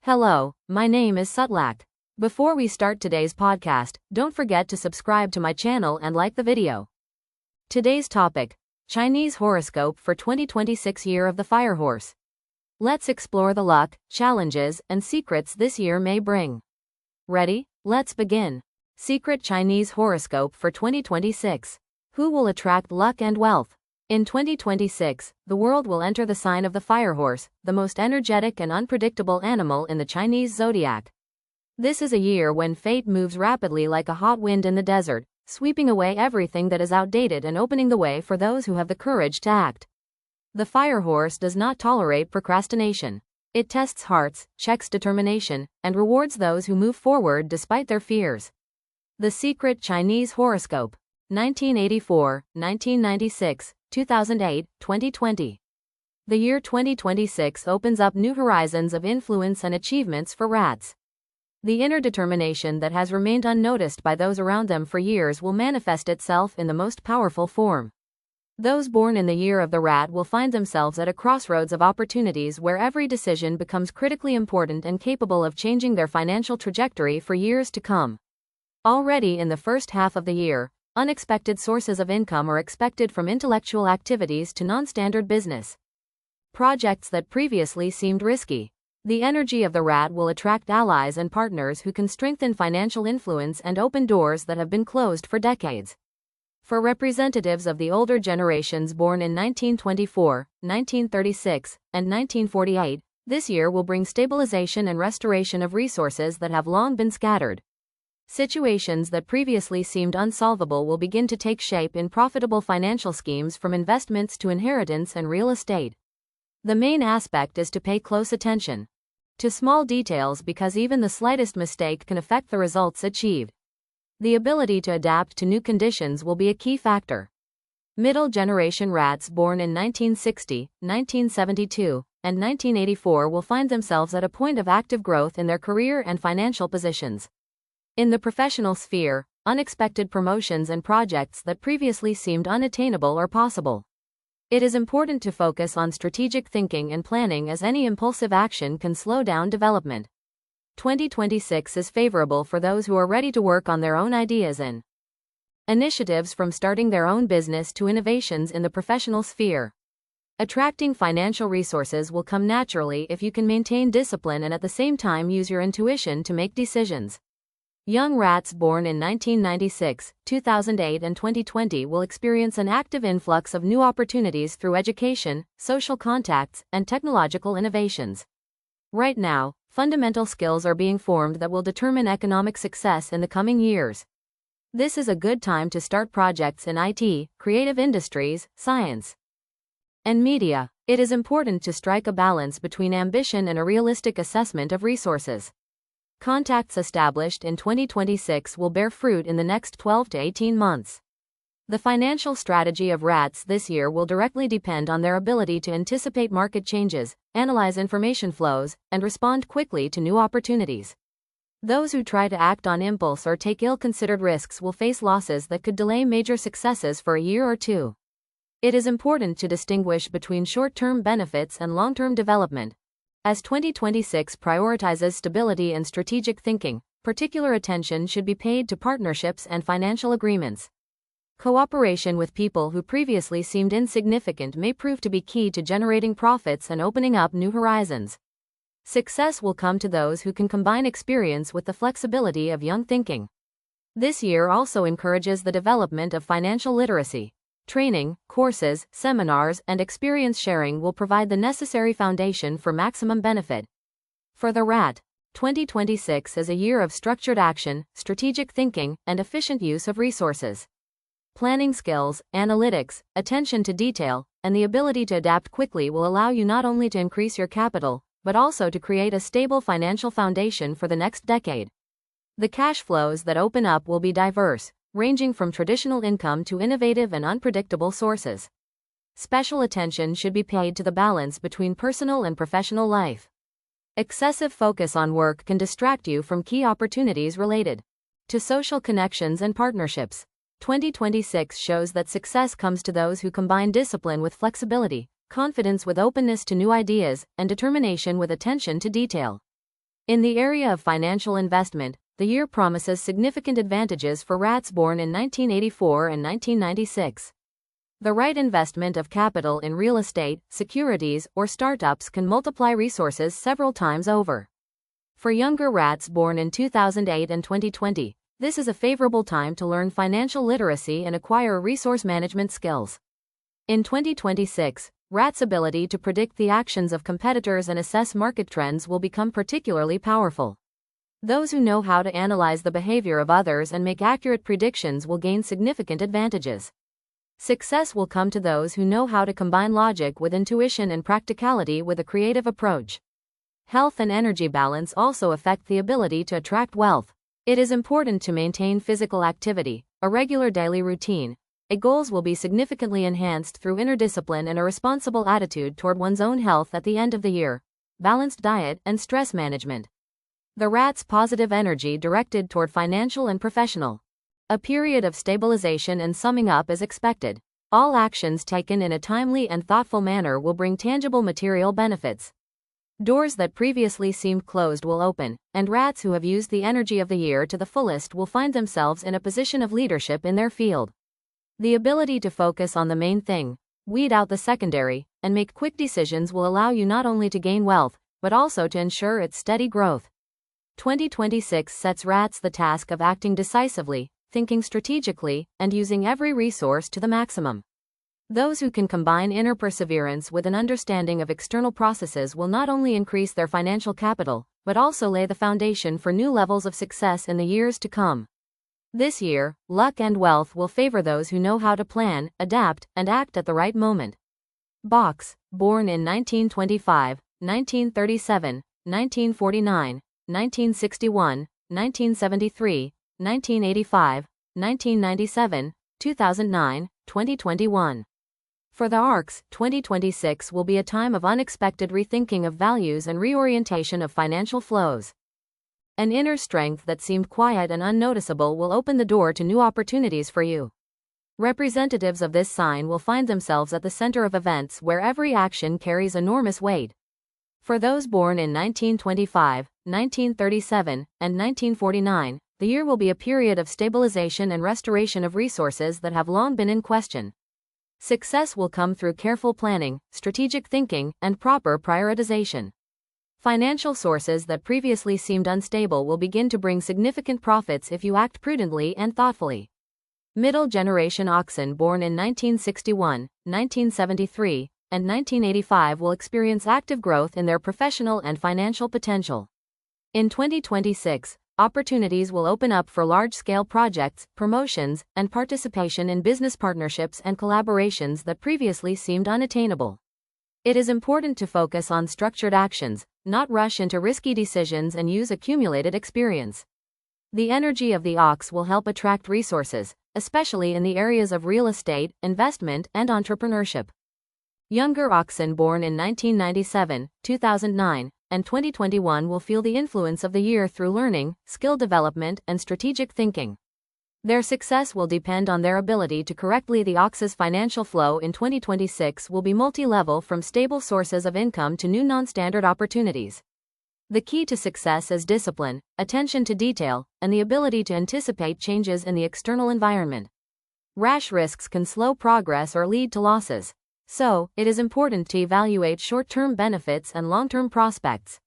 Hello, my name is Zodiac. Before we start today's podcast, don't forget to subscribe to my channel and like the video. Today's topic: Chinese horoscope for 2026 Year of the Fire Horse. Let's explore the luck, challenges, and secrets this year may bring. Ready? Let's begin. Secret Chinese horoscope for 2026. Who will attract luck and wealth? In 2026, the world will enter the sign of the fire horse, the most energetic and unpredictable animal in the Chinese zodiac. This is a year when fate moves rapidly like a hot wind in the desert, sweeping away everything that is outdated and opening the way for those who have the courage to act. The fire horse does not tolerate procrastination. It tests hearts, checks determination, and rewards those who move forward despite their fears. The Secret Chinese Horoscope. 1984, 1996, 2008, 2020. The year 2026 opens up new horizons of influence and achievements for rats. The inner determination that has remained unnoticed by those around them for years will manifest itself in the most powerful form. Those born in the year of the rat will find themselves at a crossroads of opportunities where every decision becomes critically important and capable of changing their financial trajectory for years to come. Already in the first half of the year, unexpected sources of income are expected from intellectual activities to non-standard business projects that previously seemed risky. The energy of the rat will attract allies and partners who can strengthen financial influence and open doors that have been closed for decades. For representatives of the older generations born in 1924, 1936, and 1948, this year will bring stabilization and restoration of resources that have long been scattered. Situations that previously seemed unsolvable will begin to take shape in profitable financial schemes, from investments to inheritance and real estate. The main aspect is to pay close attention to small details, because even the slightest mistake can affect the results achieved. The ability to adapt to new conditions will be a key factor. Middle generation rats born in 1960, 1972, and 1984 will find themselves at a point of active growth in their career and financial positions. In the professional sphere, unexpected promotions and projects that previously seemed unattainable are possible. It is important to focus on strategic thinking and planning, as any impulsive action can slow down development. 2026 is favorable for those who are ready to work on their own ideas and initiatives, from starting their own business to innovations in the professional sphere. Attracting financial resources will come naturally if you can maintain discipline and at the same time use your intuition to make decisions. Young rats born in 1996, 2008, and 2020 will experience an active influx of new opportunities through education, social contacts, and technological innovations. Right now, fundamental skills are being formed that will determine economic success in the coming years. This is a good time to start projects in IT, creative industries, science, and media. It is important to strike a balance between ambition and a realistic assessment of resources. Contacts established in 2026 will bear fruit in the next 12 to 18 months. The financial strategy of rats this year will directly depend on their ability to anticipate market changes, analyze information flows, and respond quickly to new opportunities. Those who try to act on impulse or take ill-considered risks will face losses that could delay major successes for a year or two. It is important to distinguish between short-term benefits and long-term development. As 2026 prioritizes stability and strategic thinking, particular attention should be paid to partnerships and financial agreements. Cooperation with people who previously seemed insignificant may prove to be key to generating profits and opening up new horizons. Success will come to those who can combine experience with the flexibility of young thinking. This year also encourages the development of financial literacy. Training, courses, seminars, and experience sharing will provide the necessary foundation for maximum benefit. For the rat, 2026 is a year of structured action, strategic thinking, and efficient use of resources. Planning skills, analytics, attention to detail, and the ability to adapt quickly will allow you not only to increase your capital, but also to create a stable financial foundation for the next decade. The cash flows that open up will be diverse, ranging from traditional income to innovative and unpredictable sources. Special attention should be paid to the balance between personal and professional life. Excessive focus on work can distract you from key opportunities related to social connections and partnerships. 2026 shows that success comes to those who combine discipline with flexibility, confidence with openness to new ideas, and determination with attention to detail. In the area of financial investment, the year promises significant advantages for rats born in 1984 and 1996. The right investment of capital in real estate, securities, or startups can multiply resources several times over. For younger rats born in 2008 and 2020, this is a favorable time to learn financial literacy and acquire resource management skills. In 2026, rats' ability to predict the actions of competitors and assess market trends will become particularly powerful. Those who know how to analyze the behavior of others and make accurate predictions will gain significant advantages. Success will come to those who know how to combine logic with intuition and practicality with a creative approach. Health and energy balance also affect the ability to attract wealth. It is important to maintain physical activity, a regular daily routine. Goals will be significantly enhanced through inner discipline and a responsible attitude toward one's own health at the end of the year. Balanced diet and stress management. The rat's positive energy directed toward financial and professional. A period of stabilization and summing up is expected. All actions taken in a timely and thoughtful manner will bring tangible material benefits. Doors that previously seemed closed will open, and rats who have used the energy of the year to the fullest will find themselves in a position of leadership in their field. The ability to focus on the main thing, weed out the secondary, and make quick decisions will allow you not only to gain wealth, but also to ensure its steady growth. 2026 sets rats the task of acting decisively, thinking strategically, and using every resource to the maximum. Those who can combine inner perseverance with an understanding of external processes will not only increase their financial capital, but also lay the foundation for new levels of success in the years to come. This year, luck and wealth will favor those who know how to plan, adapt, and act at the right moment. Box, born in 1925, 1937, 1949, 1961, 1973, 1985, 1997, 2009, 2021. For the ARCs, 2026 will be a time of unexpected rethinking of values and reorientation of financial flows. An inner strength that seemed quiet and unnoticeable will open the door to new opportunities for you. Representatives of this sign will find themselves at the center of events where every action carries enormous weight. For those born in 1925, 1937, and 1949, the year will be a period of stabilization and restoration of resources that have long been in question. Success will come through careful planning, strategic thinking, and proper prioritization. Financial sources that previously seemed unstable will begin to bring significant profits if you act prudently and thoughtfully. Middle generation oxen born in 1961, 1973, and 1985 will experience active growth in their professional and financial potential. In 2026, opportunities will open up for large-scale projects, promotions, and participation in business partnerships and collaborations that previously seemed unattainable. It is important to focus on structured actions, not rush into risky decisions, and use accumulated experience. The energy of the ox will help attract resources, especially in the areas of real estate, investment, and entrepreneurship. Younger oxen born in 1997, 2009, and 2021 will feel the influence of the year through learning, skill development, and strategic thinking. Their success will depend on their ability to correctly. The ox's financial flow in 2026 will be multi-level, from stable sources of income to new non-standard opportunities. The key to success is discipline, attention to detail, and the ability to anticipate changes in the external environment. Rash risks can slow progress or lead to losses. So, it is important to evaluate short-term benefits and long-term prospects.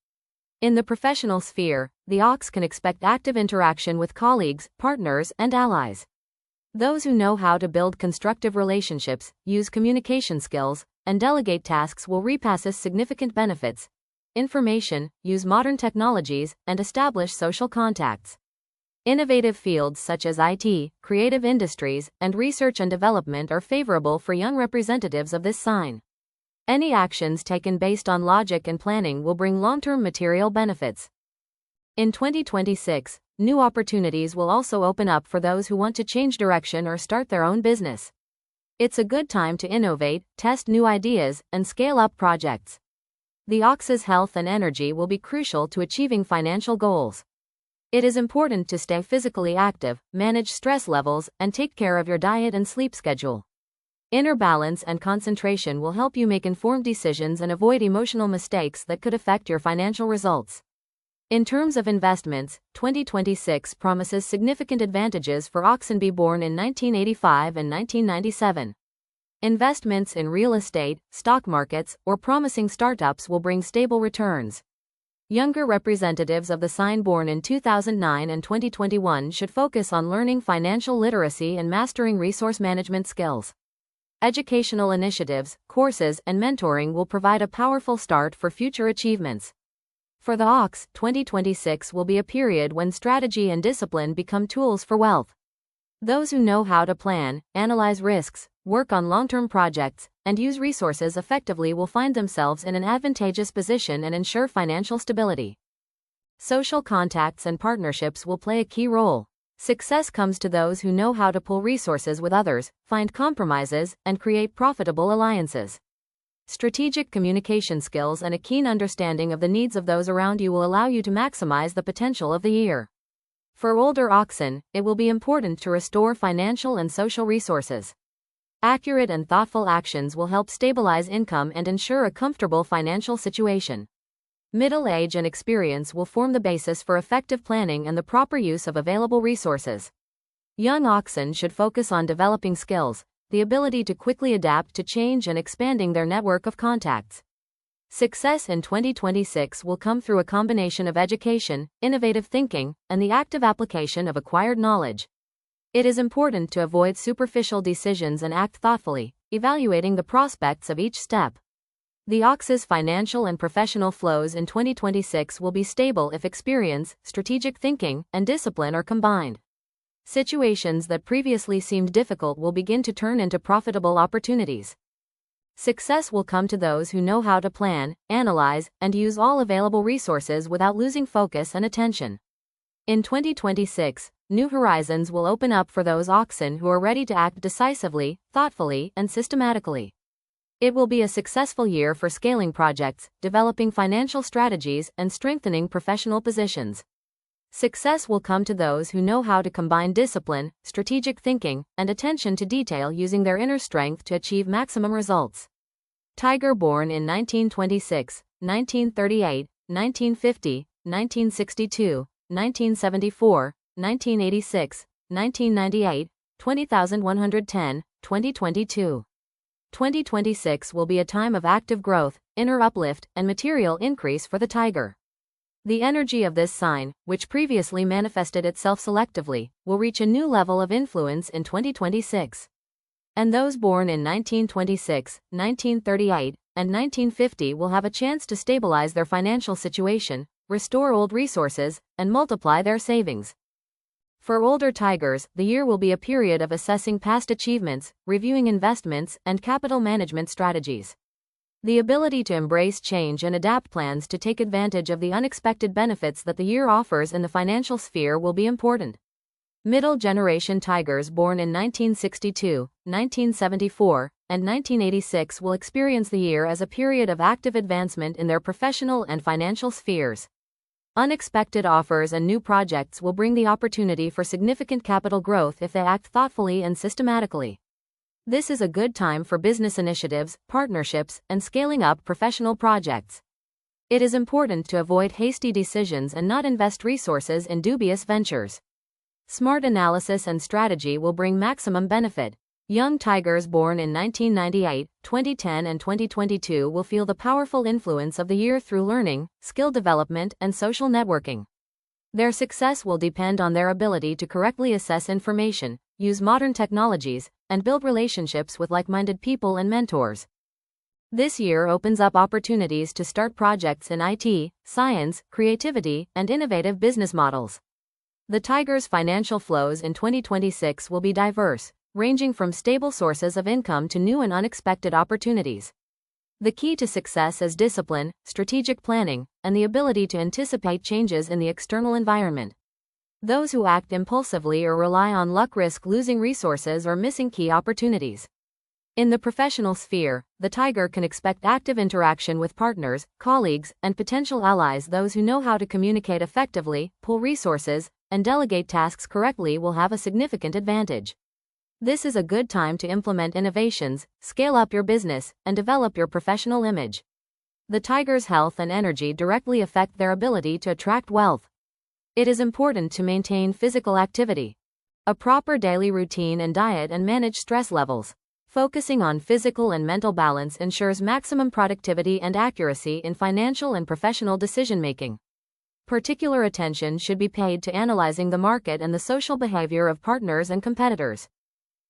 In the professional sphere, the ox can expect active interaction with colleagues, partners, and allies. Those who know how to build constructive relationships, use communication skills, and delegate tasks will reap significant benefits. Information, use modern technologies, and establish social contacts. Innovative fields such as IT, creative industries, and research and development are favorable for young representatives of this sign. Any actions taken based on logic and planning will bring long-term material benefits. In 2026, new opportunities will also open up for those who want to change direction or start their own business. It's a good time to innovate, test new ideas, and scale up projects. The ox's health and energy will be crucial to achieving financial goals. It is important to stay physically active, manage stress levels, and take care of your diet and sleep schedule. Inner balance and concentration will help you make informed decisions and avoid emotional mistakes that could affect your financial results. In terms of investments, 2026 promises significant advantages for oxen born in 1985 and 1997. Investments in real estate, stock markets, or promising startups will bring stable returns. Younger representatives of the sign born in 2009 and 2021 should focus on learning financial literacy and mastering resource management skills. Educational initiatives, courses, and mentoring will provide a powerful start for future achievements. For the ox, 2026 will be a period when strategy and discipline become tools for wealth. Those who know how to plan, analyze risks, work on long-term projects, and use resources effectively will find themselves in an advantageous position and ensure financial stability. Social contacts and partnerships will play a key role. Success comes to those who know how to pool resources with others, find compromises, and create profitable alliances. Strategic communication skills and a keen understanding of the needs of those around you will allow you to maximize the potential of the year. For older oxen, it will be important to restore financial and social resources. Accurate and thoughtful actions will help stabilize income and ensure a comfortable financial situation. Middle age and experience will form the basis for effective planning and the proper use of available resources. Young oxen should focus on developing skills, the ability to quickly adapt to change and expanding their network of contacts. Success in 2026 will come through a combination of education, innovative thinking, and the active application of acquired knowledge. It is important to avoid superficial decisions and act thoughtfully, evaluating the prospects of each step. The ox's financial and professional flows in 2026 will be stable if experience, strategic thinking, and discipline are combined. Situations that previously seemed difficult will begin to turn into profitable opportunities. Success will come to those who know how to plan, analyze, and use all available resources without losing focus and attention. In 2026, new horizons will open up for those oxen who are ready to act decisively, thoughtfully, and systematically. It will be a successful year for scaling projects, developing financial strategies, and strengthening professional positions. Success will come to those who know how to combine discipline, strategic thinking, and attention to detail using their inner strength to achieve maximum results. Tiger born in 1926, 1938, 1950, 1962, 1974, 1986, 1998, 20,110, 2022. 2026 will be a time of active growth, inner uplift, and material increase for the tiger. The energy of this sign, which previously manifested itself selectively, will reach a new level of influence in 2026. And those born in 1926, 1938, and 1950 will have a chance to stabilize their financial situation, restore old resources, and multiply their savings. For older tigers, the year will be a period of assessing past achievements, reviewing investments, and capital management strategies. The ability to embrace change and adapt plans to take advantage of the unexpected benefits that the year offers in the financial sphere will be important. Middle generation tigers born in 1962, 1974, and 1986 will experience the year as a period of active advancement in their professional and financial spheres. Unexpected offers and new projects will bring the opportunity for significant capital growth if they act thoughtfully and systematically. This is a good time for business initiatives, partnerships, and scaling up professional projects. It is important to avoid hasty decisions and not invest resources in dubious ventures. Smart analysis and strategy will bring maximum benefit. Young tigers born in 1998, 2010, and 2022 will feel the powerful influence of the year through learning, skill development, and social networking. Their success will depend on their ability to correctly assess information, use modern technologies, and build relationships with like-minded people and mentors. This year opens up opportunities to start projects in IT, science, creativity, and innovative business models. The tiger's financial flows in 2026 will be diverse, ranging from stable sources of income to new and unexpected opportunities. The key to success is discipline, strategic planning, and the ability to anticipate changes in the external environment. Those who act impulsively or rely on luck risk losing resources or missing key opportunities. In the professional sphere, the tiger can expect active interaction with partners, colleagues, and potential allies. Those who know how to communicate effectively, pool resources, and delegate tasks correctly will have a significant advantage. This is a good time to implement innovations, scale up your business, and develop your professional image. The tiger's health and energy directly affect their ability to attract wealth. It is important to maintain physical activity, a proper daily routine and diet, and manage stress levels. Focusing on physical and mental balance ensures maximum productivity and accuracy in financial and professional decision-making. Particular attention should be paid to analyzing the market and the social behavior of partners and competitors.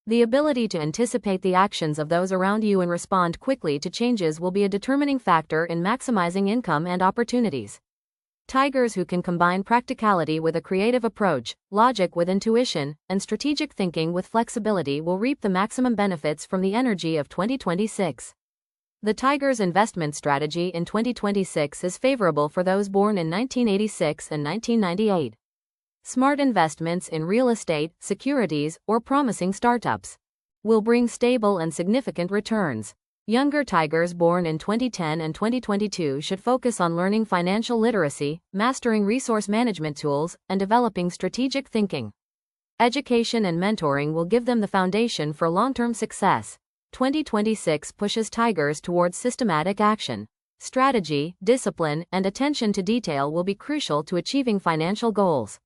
The ability to anticipate the actions of those around you and respond quickly to changes will be a determining factor in maximizing income and opportunities. Tigers who can combine practicality with a creative approach, logic with intuition, and strategic thinking with flexibility will reap the maximum benefits from the energy of 2026. The tiger's investment strategy in 2026 is favorable for those born in 1986 and 1998. Smart investments in real estate, securities, or promising startups will bring stable and significant returns. Younger tigers born in 2010 and 2022 should focus on learning financial literacy, mastering resource management tools, and developing strategic thinking. Education and mentoring will give them the foundation for long-term success. 2026 pushes tigers towards systematic action. Strategy, discipline, and attention to detail will be crucial to achieving financial goals.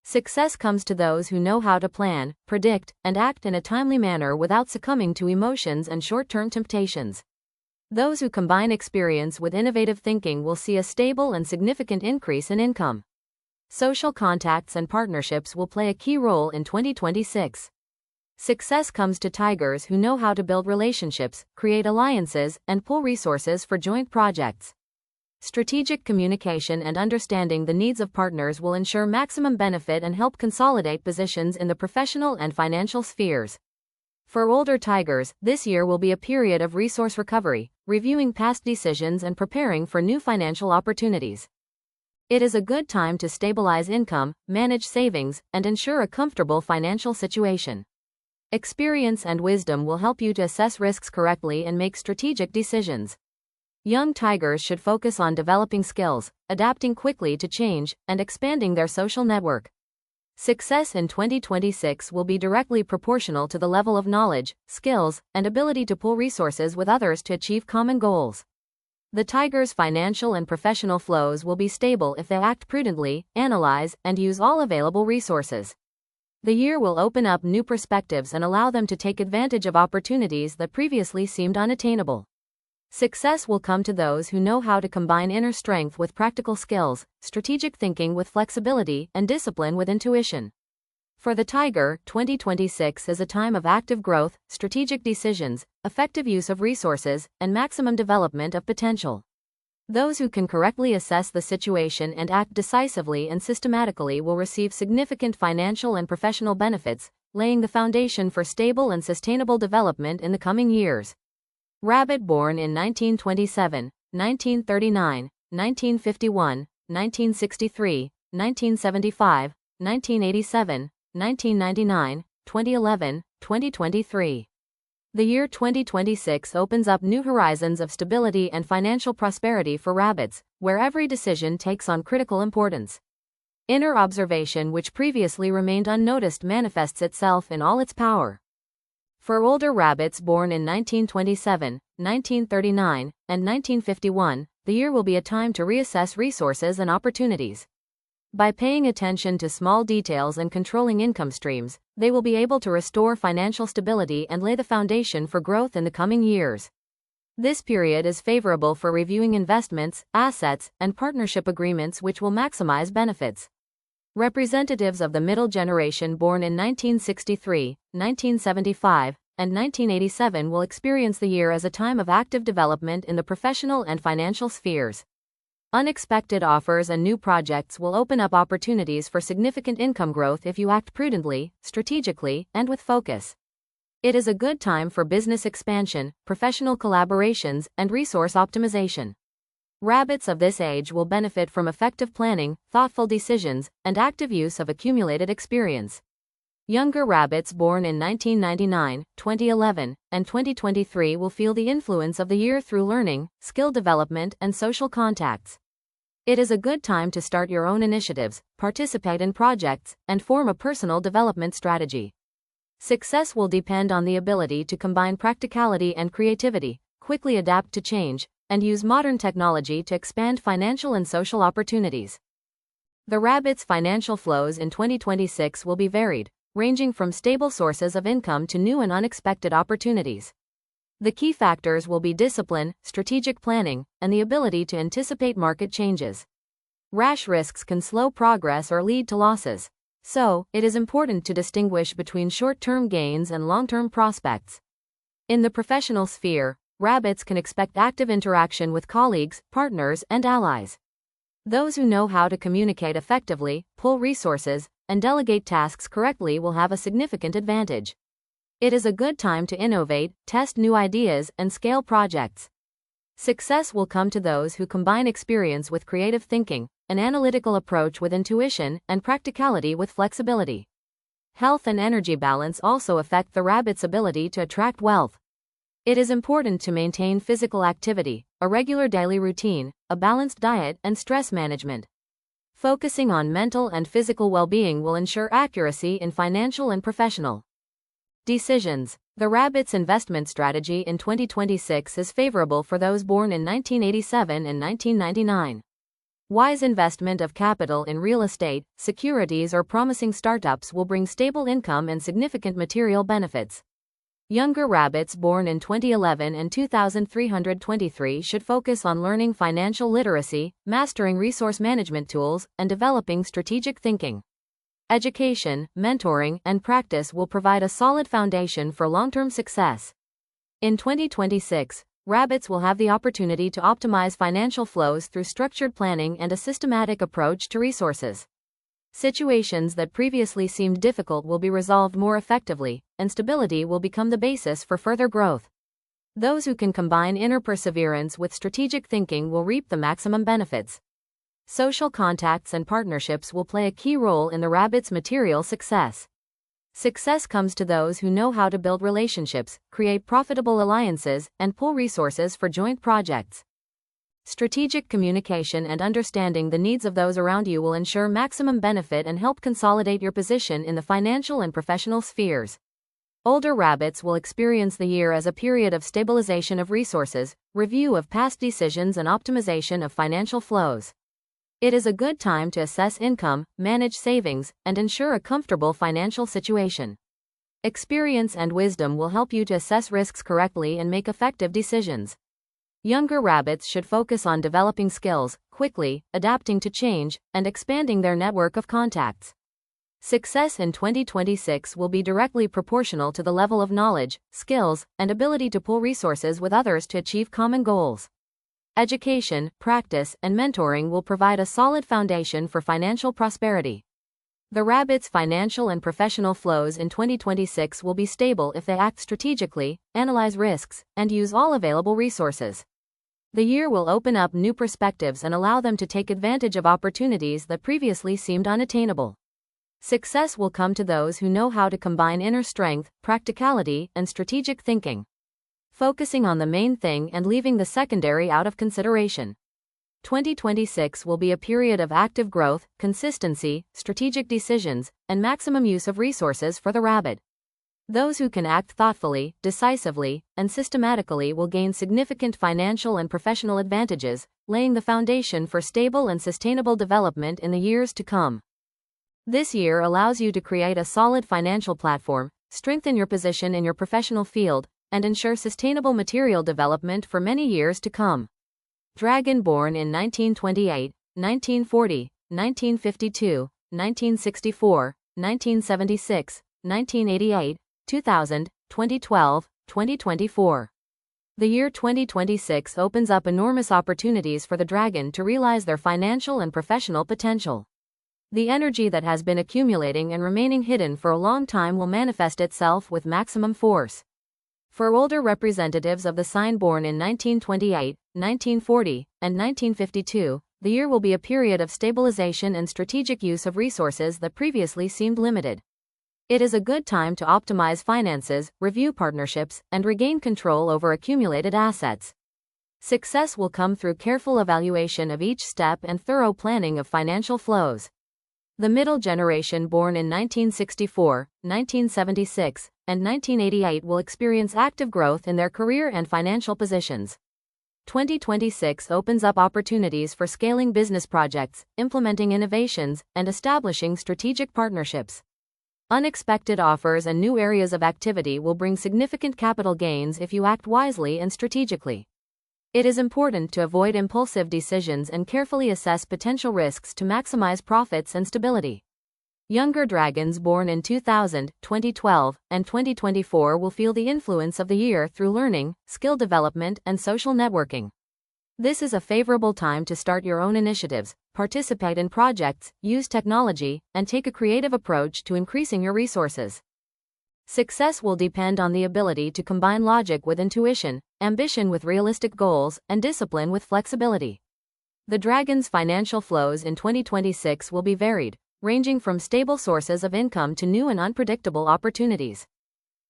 Success comes to those who know how to plan, predict, and act in a timely manner without succumbing to emotions and short-term temptations. Those who combine experience with innovative thinking will see a stable and significant increase in income. Social contacts and partnerships will play a key role in 2026. Success comes to tigers who know how to build relationships, create alliances, and pool resources for joint projects. Strategic communication and understanding the needs of partners will ensure maximum benefit and help consolidate positions in the professional and financial spheres. For older tigers, this year will be a period of resource recovery, reviewing past decisions and preparing for new financial opportunities. It is a good time to stabilize income, manage savings, and ensure a comfortable financial situation. Experience and wisdom will help you to assess risks correctly and make strategic decisions. Young tigers should focus on developing skills, adapting quickly to change, and expanding their social network. Success in 2026 will be directly proportional to the level of knowledge, skills, and ability to pool resources with others to achieve common goals. The tiger's financial and professional flows will be stable if they act prudently, analyze, and use all available resources. The year will open up new perspectives and allow them to take advantage of opportunities that previously seemed unattainable. Success will come to those who know how to combine inner strength with practical skills, strategic thinking with flexibility, and discipline with intuition. For the tiger, 2026 is a time of active growth, strategic decisions, effective use of resources, and maximum development of potential. Those who can correctly assess the situation and act decisively and systematically will receive significant financial and professional benefits, laying the foundation for stable and sustainable development in the coming years. Rabbit born in 1927, 1939, 1951, 1963, 1975, 1987, 1999, 2011, 2023. The year 2026 opens up new horizons of stability and financial prosperity for rabbits, where every decision takes on critical importance. Inner observation, which previously remained unnoticed, manifests itself in all its power. For older rabbits born in 1927, 1939, and 1951, the year will be a time to reassess resources and opportunities. By paying attention to small details and controlling income streams, they will be able to restore financial stability and lay the foundation for growth in the coming years. This period is favorable for reviewing investments, assets, and partnership agreements which will maximize benefits. Representatives of the middle generation born in 1963, 1975, and 1987 will experience the year as a time of active development in the professional and financial spheres. Unexpected offers and new projects will open up opportunities for significant income growth if you act prudently, strategically, and with focus. It is a good time for business expansion, professional collaborations, and resource optimization. Rabbits of this age will benefit from effective planning, thoughtful decisions, and active use of accumulated experience. Younger rabbits born in 1999, 2011, and 2023 will feel the influence of the year through learning, skill development, and social contacts. It is a good time to start your own initiatives, participate in projects, and form a personal development strategy. Success will depend on the ability to combine practicality and creativity, quickly adapt to change, and use modern technology to expand financial and social opportunities. The rabbit's financial flows in 2026 will be varied, ranging from stable sources of income to new and unexpected opportunities. The key factors will be discipline, strategic planning, and the ability to anticipate market changes. Rash risks can slow progress or lead to losses, so it is important to distinguish between short-term gains and long-term prospects. In the professional sphere, rabbits can expect active interaction with colleagues, partners, and allies. Those who know how to communicate effectively, pool resources, and delegate tasks correctly will have a significant advantage. It is a good time to innovate, test new ideas, and scale projects. Success will come to those who combine experience with creative thinking, an analytical approach with intuition, and practicality with flexibility. Health and energy balance also affect the rabbit's ability to attract wealth. It is important to maintain physical activity, a regular daily routine, a balanced diet, and stress management. Focusing on mental and physical well-being will ensure accuracy in financial and professional decisions. The rabbit's investment strategy in 2026 is favorable for those born in 1987 and 1999. Wise investment of capital in real estate, securities, or promising startups will bring stable income and significant material benefits. Younger rabbits born in 2011 and 2323 should focus on learning financial literacy, mastering resource management tools, and developing strategic thinking. Education, mentoring, and practice will provide a solid foundation for long-term success. In 2026, rabbits will have the opportunity to optimize financial flows through structured planning and a systematic approach to resources. Situations that previously seemed difficult will be resolved more effectively, and stability will become the basis for further growth. Those who can combine inner perseverance with strategic thinking will reap the maximum benefits. Social contacts and partnerships will play a key role in the rabbit's material success. Success comes to those who know how to build relationships, create profitable alliances, and pool resources for joint projects. Strategic communication and understanding the needs of those around you will ensure maximum benefit and help consolidate your position in the financial and professional spheres. Older rabbits will experience the year as a period of stabilization of resources, review of past decisions, and optimization of financial flows. It is a good time to assess income, manage savings, and ensure a comfortable financial situation. Experience and wisdom will help you to assess risks correctly and make effective decisions. Younger rabbits should focus on developing skills, quickly, adapting to change, and expanding their network of contacts. Success in 2026 will be directly proportional to the level of knowledge, skills, and ability to pool resources with others to achieve common goals. Education, practice, and mentoring will provide a solid foundation for financial prosperity. The rabbit's financial and professional flows in 2026 will be stable if they act strategically, analyze risks, and use all available resources. The year will open up new perspectives and allow them to take advantage of opportunities that previously seemed unattainable. Success will come to those who know how to combine inner strength, practicality, and strategic thinking, focusing on the main thing and leaving the secondary out of consideration. 2026 will be a period of active growth, consistency, strategic decisions, and maximum use of resources for the rabbit. Those who can act thoughtfully, decisively, and systematically will gain significant financial and professional advantages, laying the foundation for stable and sustainable development in the years to come. This year allows you to create a solid financial platform, strengthen your position in your professional field, and ensure sustainable material development for many years to come. Dragon born in 1928, 1940, 1952, 1964, 1976, 1988, 2000, 2012, 2024. The year 2026 opens up enormous opportunities for the dragon to realize their financial and professional potential. The energy that has been accumulating and remaining hidden for a long time will manifest itself with maximum force. For older representatives of the sign born in 1928, 1940, and 1952, the year will be a period of stabilization and strategic use of resources that previously seemed limited. It is a good time to optimize finances, review partnerships, and regain control over accumulated assets. Success will come through careful evaluation of each step and thorough planning of financial flows. The middle generation born in 1964, 1976, and 1988 will experience active growth in their career and financial positions. 2026 opens up opportunities for scaling business projects, implementing innovations, and establishing strategic partnerships. Unexpected offers and new areas of activity will bring significant capital gains if you act wisely and strategically. It is important to avoid impulsive decisions and carefully assess potential risks to maximize profits and stability. Younger dragons born in 2000, 2012, and 2024 will feel the influence of the year through learning, skill development, and social networking. This is a favorable time to start your own initiatives, participate in projects, use technology, and take a creative approach to increasing your resources. Success will depend on the ability to combine logic with intuition, ambition with realistic goals, and discipline with flexibility. The dragon's financial flows in 2026 will be varied, ranging from stable sources of income to new and unpredictable opportunities.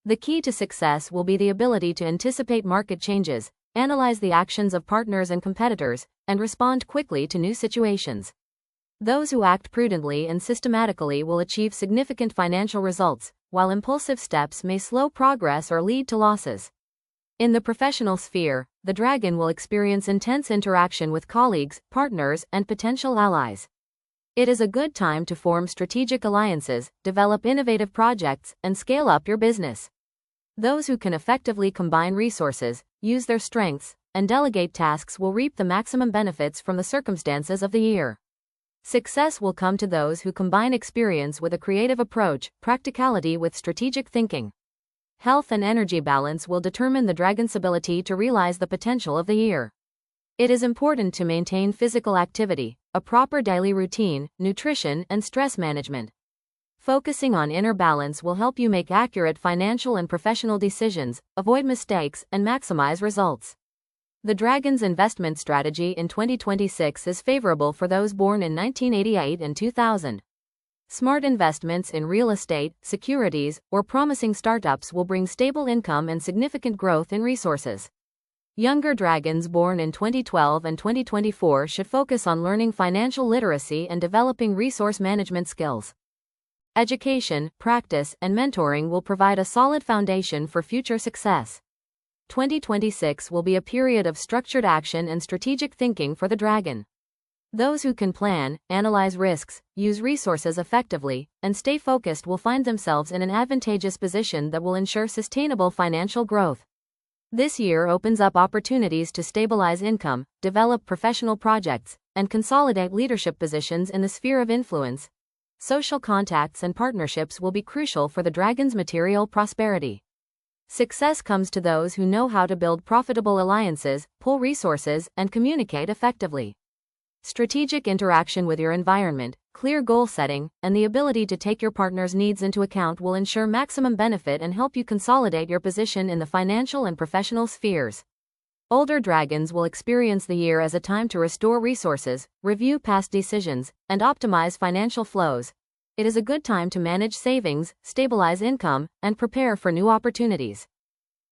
The key to success will be the ability to anticipate market changes, analyze the actions of partners and competitors, and respond quickly to new situations. Those who act prudently and systematically will achieve significant financial results, while impulsive steps may slow progress or lead to losses. In the professional sphere, the dragon will experience intense interaction with colleagues, partners, and potential allies. It is a good time to form strategic alliances, develop innovative projects, and scale up your business. Those who can effectively combine resources, use their strengths, and delegate tasks will reap the maximum benefits from the circumstances of the year. Success will come to those who combine experience with a creative approach, practicality with strategic thinking. Health and energy balance will determine the dragon's ability to realize the potential of the year. It is important to maintain physical activity, a proper daily routine, nutrition, and stress management. Focusing on inner balance will help you make accurate financial and professional decisions, avoid mistakes, and maximize results. The dragon's investment strategy in 2026 is favorable for those born in 1988 and 2000. Smart investments in real estate, securities, or promising startups will bring stable income and significant growth in resources. Younger dragons born in 2012 and 2024 should focus on learning financial literacy and developing resource management skills. Education, practice, and mentoring will provide a solid foundation for future success. 2026 will be a period of structured action and strategic thinking for the dragon. Those who can plan, analyze risks, use resources effectively, and stay focused will find themselves in an advantageous position that will ensure sustainable financial growth. This year opens up opportunities to stabilize income, develop professional projects, and consolidate leadership positions in the sphere of influence. Social contacts and partnerships will be crucial for the dragon's material prosperity. Success comes to those who know how to build profitable alliances, pool resources, and communicate effectively. Strategic interaction with your environment, clear goal setting, and the ability to take your partner's needs into account will ensure maximum benefit and help you consolidate your position in the financial and professional spheres. Older dragons will experience the year as a time to restore resources, review past decisions, and optimize financial flows. It is a good time to manage savings, stabilize income, and prepare for new opportunities.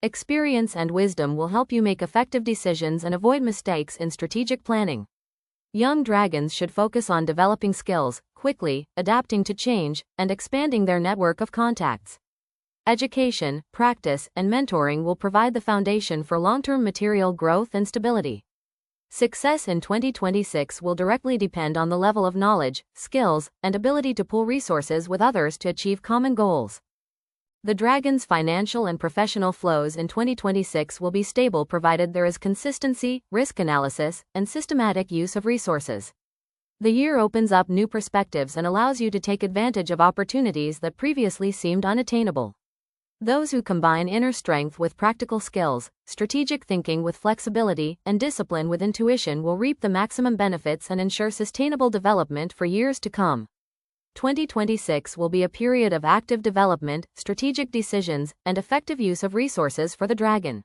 Experience and wisdom will help you make effective decisions and avoid mistakes in strategic planning. Young dragons should focus on developing skills, quickly, adapting to change, and expanding their network of contacts. Education, practice, and mentoring will provide the foundation for long-term material growth and stability. Success in 2026 will directly depend on the level of knowledge, skills, and ability to pool resources with others to achieve common goals. The dragon's financial and professional flows in 2026 will be stable provided there is consistency, risk analysis, and systematic use of resources. The year opens up new perspectives and allows you to take advantage of opportunities that previously seemed unattainable. Those who combine inner strength with practical skills, strategic thinking with flexibility, and discipline with intuition will reap the maximum benefits and ensure sustainable development for years to come. 2026 will be a period of active development, strategic decisions, and effective use of resources for the dragon.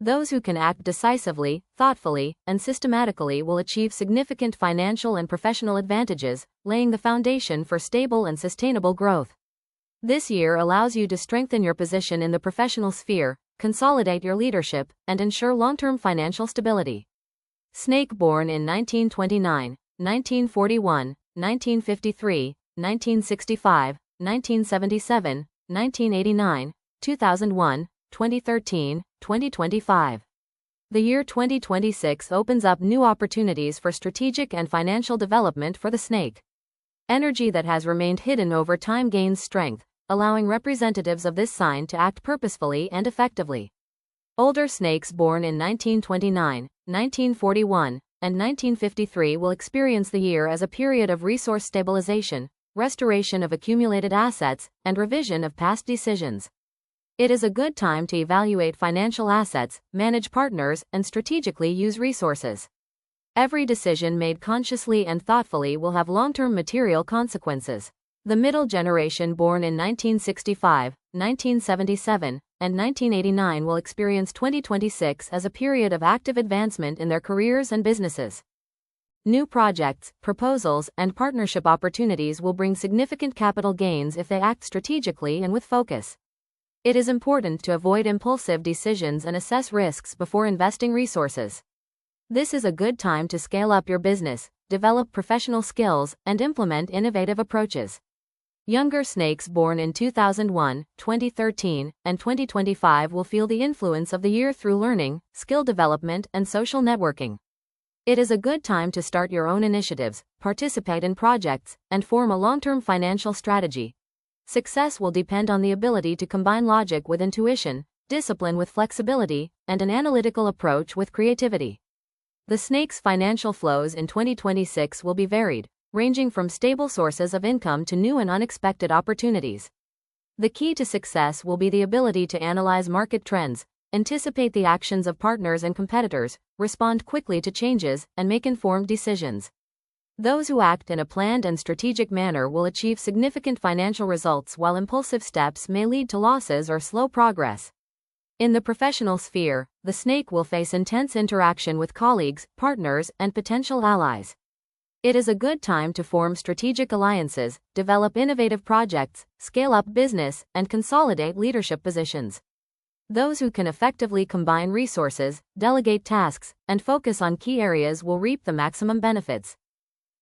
Those who can act decisively, thoughtfully, and systematically will achieve significant financial and professional advantages, laying the foundation for stable and sustainable growth. This year allows you to strengthen your position in the professional sphere, consolidate your leadership, and ensure long-term financial stability. Snake born in 1929, 1941, 1953, 1965, 1977, 1989, 2001, 2013, 2025. The year 2026 opens up new opportunities for strategic and financial development for the snake. Energy that has remained hidden over time gains strength, allowing representatives of this sign to act purposefully and effectively. Older snakes born in 1929, 1941, and 1953 will experience the year as a period of resource stabilization, restoration of accumulated assets, and revision of past decisions. It is a good time to evaluate financial assets, manage partners, and strategically use resources. Every decision made consciously and thoughtfully will have long-term material consequences. The middle generation born in 1965, 1977, and 1989 will experience 2026 as a period of active advancement in their careers and businesses. New projects, proposals, and partnership opportunities will bring significant capital gains if they act strategically and with focus. It is important to avoid impulsive decisions and assess risks before investing resources. This is a good time to scale up your business, develop professional skills, and implement innovative approaches. Younger snakes born in 2001, 2013, and 2025 will feel the influence of the year through learning, skill development, and social networking. It is a good time to start your own initiatives, participate in projects, and form a long-term financial strategy. Success will depend on the ability to combine logic with intuition, discipline with flexibility, and an analytical approach with creativity. The snake's financial flows in 2026 will be varied, ranging from stable sources of income to new and unexpected opportunities. The key to success will be the ability to analyze market trends, anticipate the actions of partners and competitors, respond quickly to changes, and make informed decisions. Those who act in a planned and strategic manner will achieve significant financial results, while impulsive steps may lead to losses or slow progress. In the professional sphere, the snake will face intense interaction with colleagues, partners, and potential allies. It is a good time to form strategic alliances, develop innovative projects, scale up business, and consolidate leadership positions. Those who can effectively combine resources, delegate tasks, and focus on key areas will reap the maximum benefits.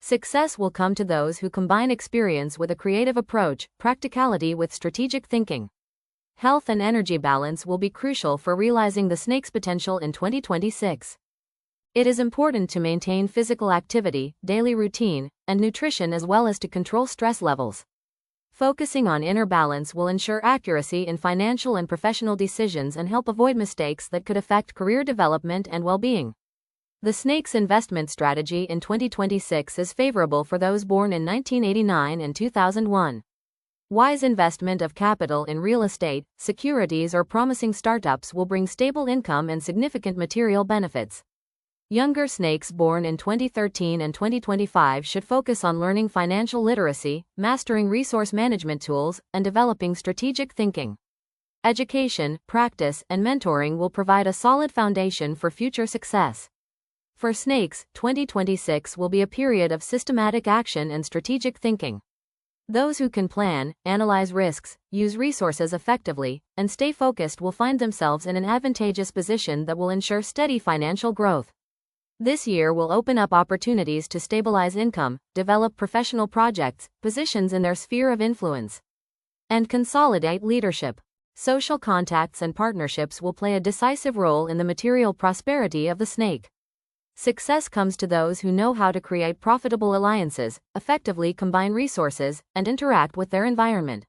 Success will come to those who combine experience with a creative approach, practicality with strategic thinking. Health and energy balance will be crucial for realizing the snake's potential in 2026. It is important to maintain physical activity, daily routine, and nutrition, as well as to control stress levels. Focusing on inner balance will ensure accuracy in financial and professional decisions and help avoid mistakes that could affect career development and well-being. The snake's investment strategy in 2026 is favorable for those born in 1989 and 2001. Wise investment of capital in real estate, securities, or promising startups will bring stable income and significant material benefits. Younger snakes born in 2013 and 2025 should focus on learning financial literacy, mastering resource management tools, and developing strategic thinking. Education, practice, and mentoring will provide a solid foundation for future success. For snakes, 2026 will be a period of systematic action and strategic thinking. Those who can plan, analyze risks, use resources effectively, and stay focused will find themselves in an advantageous position that will ensure steady financial growth. This year will open up opportunities to stabilize income, develop professional projects, positions in their sphere of influence, and consolidate leadership. Social contacts and partnerships will play a decisive role in the material prosperity of the snake. Success comes to those who know how to create profitable alliances, effectively combine resources, and interact with their environment.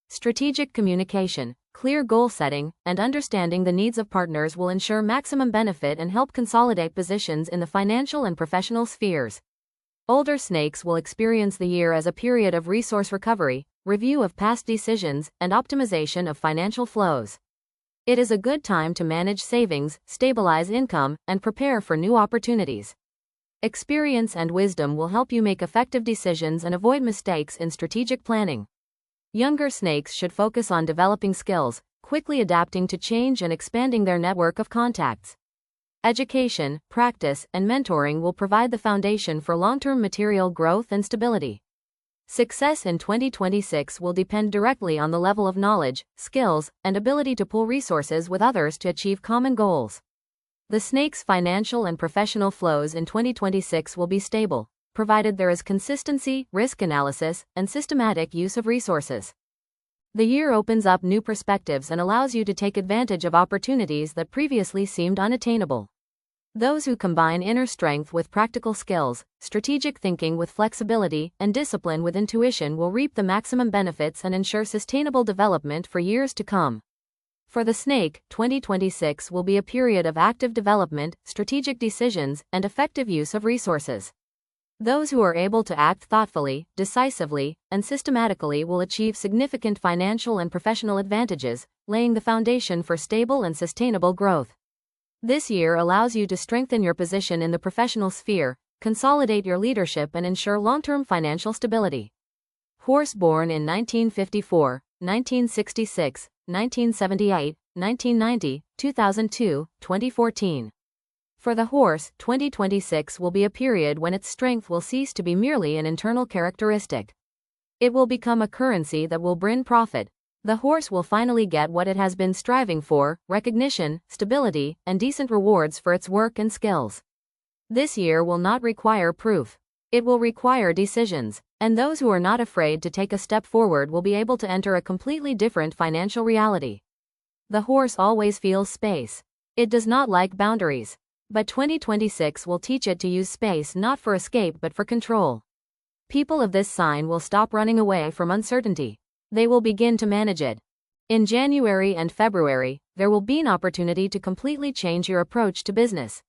Strategic communication, clear goal setting, and understanding the needs of partners will ensure maximum benefit and help consolidate positions in the financial and professional spheres. Older snakes will experience the year as a period of resource recovery, review of past decisions, and optimization of financial flows. It is a good time to manage savings, stabilize income, and prepare for new opportunities. Experience and wisdom will help you make effective decisions and avoid mistakes in strategic planning. Younger snakes should focus on developing skills, quickly adapting to change, and expanding their network of contacts. Education, practice, and mentoring will provide the foundation for long-term material growth and stability. Success in 2026 will depend directly on the level of knowledge, skills, and ability to pool resources with others to achieve common goals. The snake's financial and professional flows in 2026 will be stable, provided there is consistency, risk analysis, and systematic use of resources. The year opens up new perspectives and allows you to take advantage of opportunities that previously seemed unattainable. Those who combine inner strength with practical skills, strategic thinking with flexibility, and discipline with intuition will reap the maximum benefits and ensure sustainable development for years to come. For the snake, 2026 will be a period of active development, strategic decisions, and effective use of resources. Those who are able to act thoughtfully, decisively, and systematically will achieve significant financial and professional advantages, laying the foundation for stable and sustainable growth. This year allows you to strengthen your position in the professional sphere, consolidate your leadership, and ensure long-term financial stability. Horse born in 1954, 1966, 1978, 1990, 2002, 2014. For the horse, 2026 will be a period when its strength will cease to be merely an internal characteristic. It will become a currency that will bring profit. The horse will finally get what it has been striving for: recognition, stability, and decent rewards for its work and skills. This year will not require proof. It will require decisions, and those who are not afraid to take a step forward will be able to enter a completely different financial reality. The horse always feels space. It does not like boundaries. But 2026 will teach it to use space not for escape but for control. People of this sign will stop running away from uncertainty. They will begin to manage it. In January and February, there will be an opportunity to completely change your approach to business.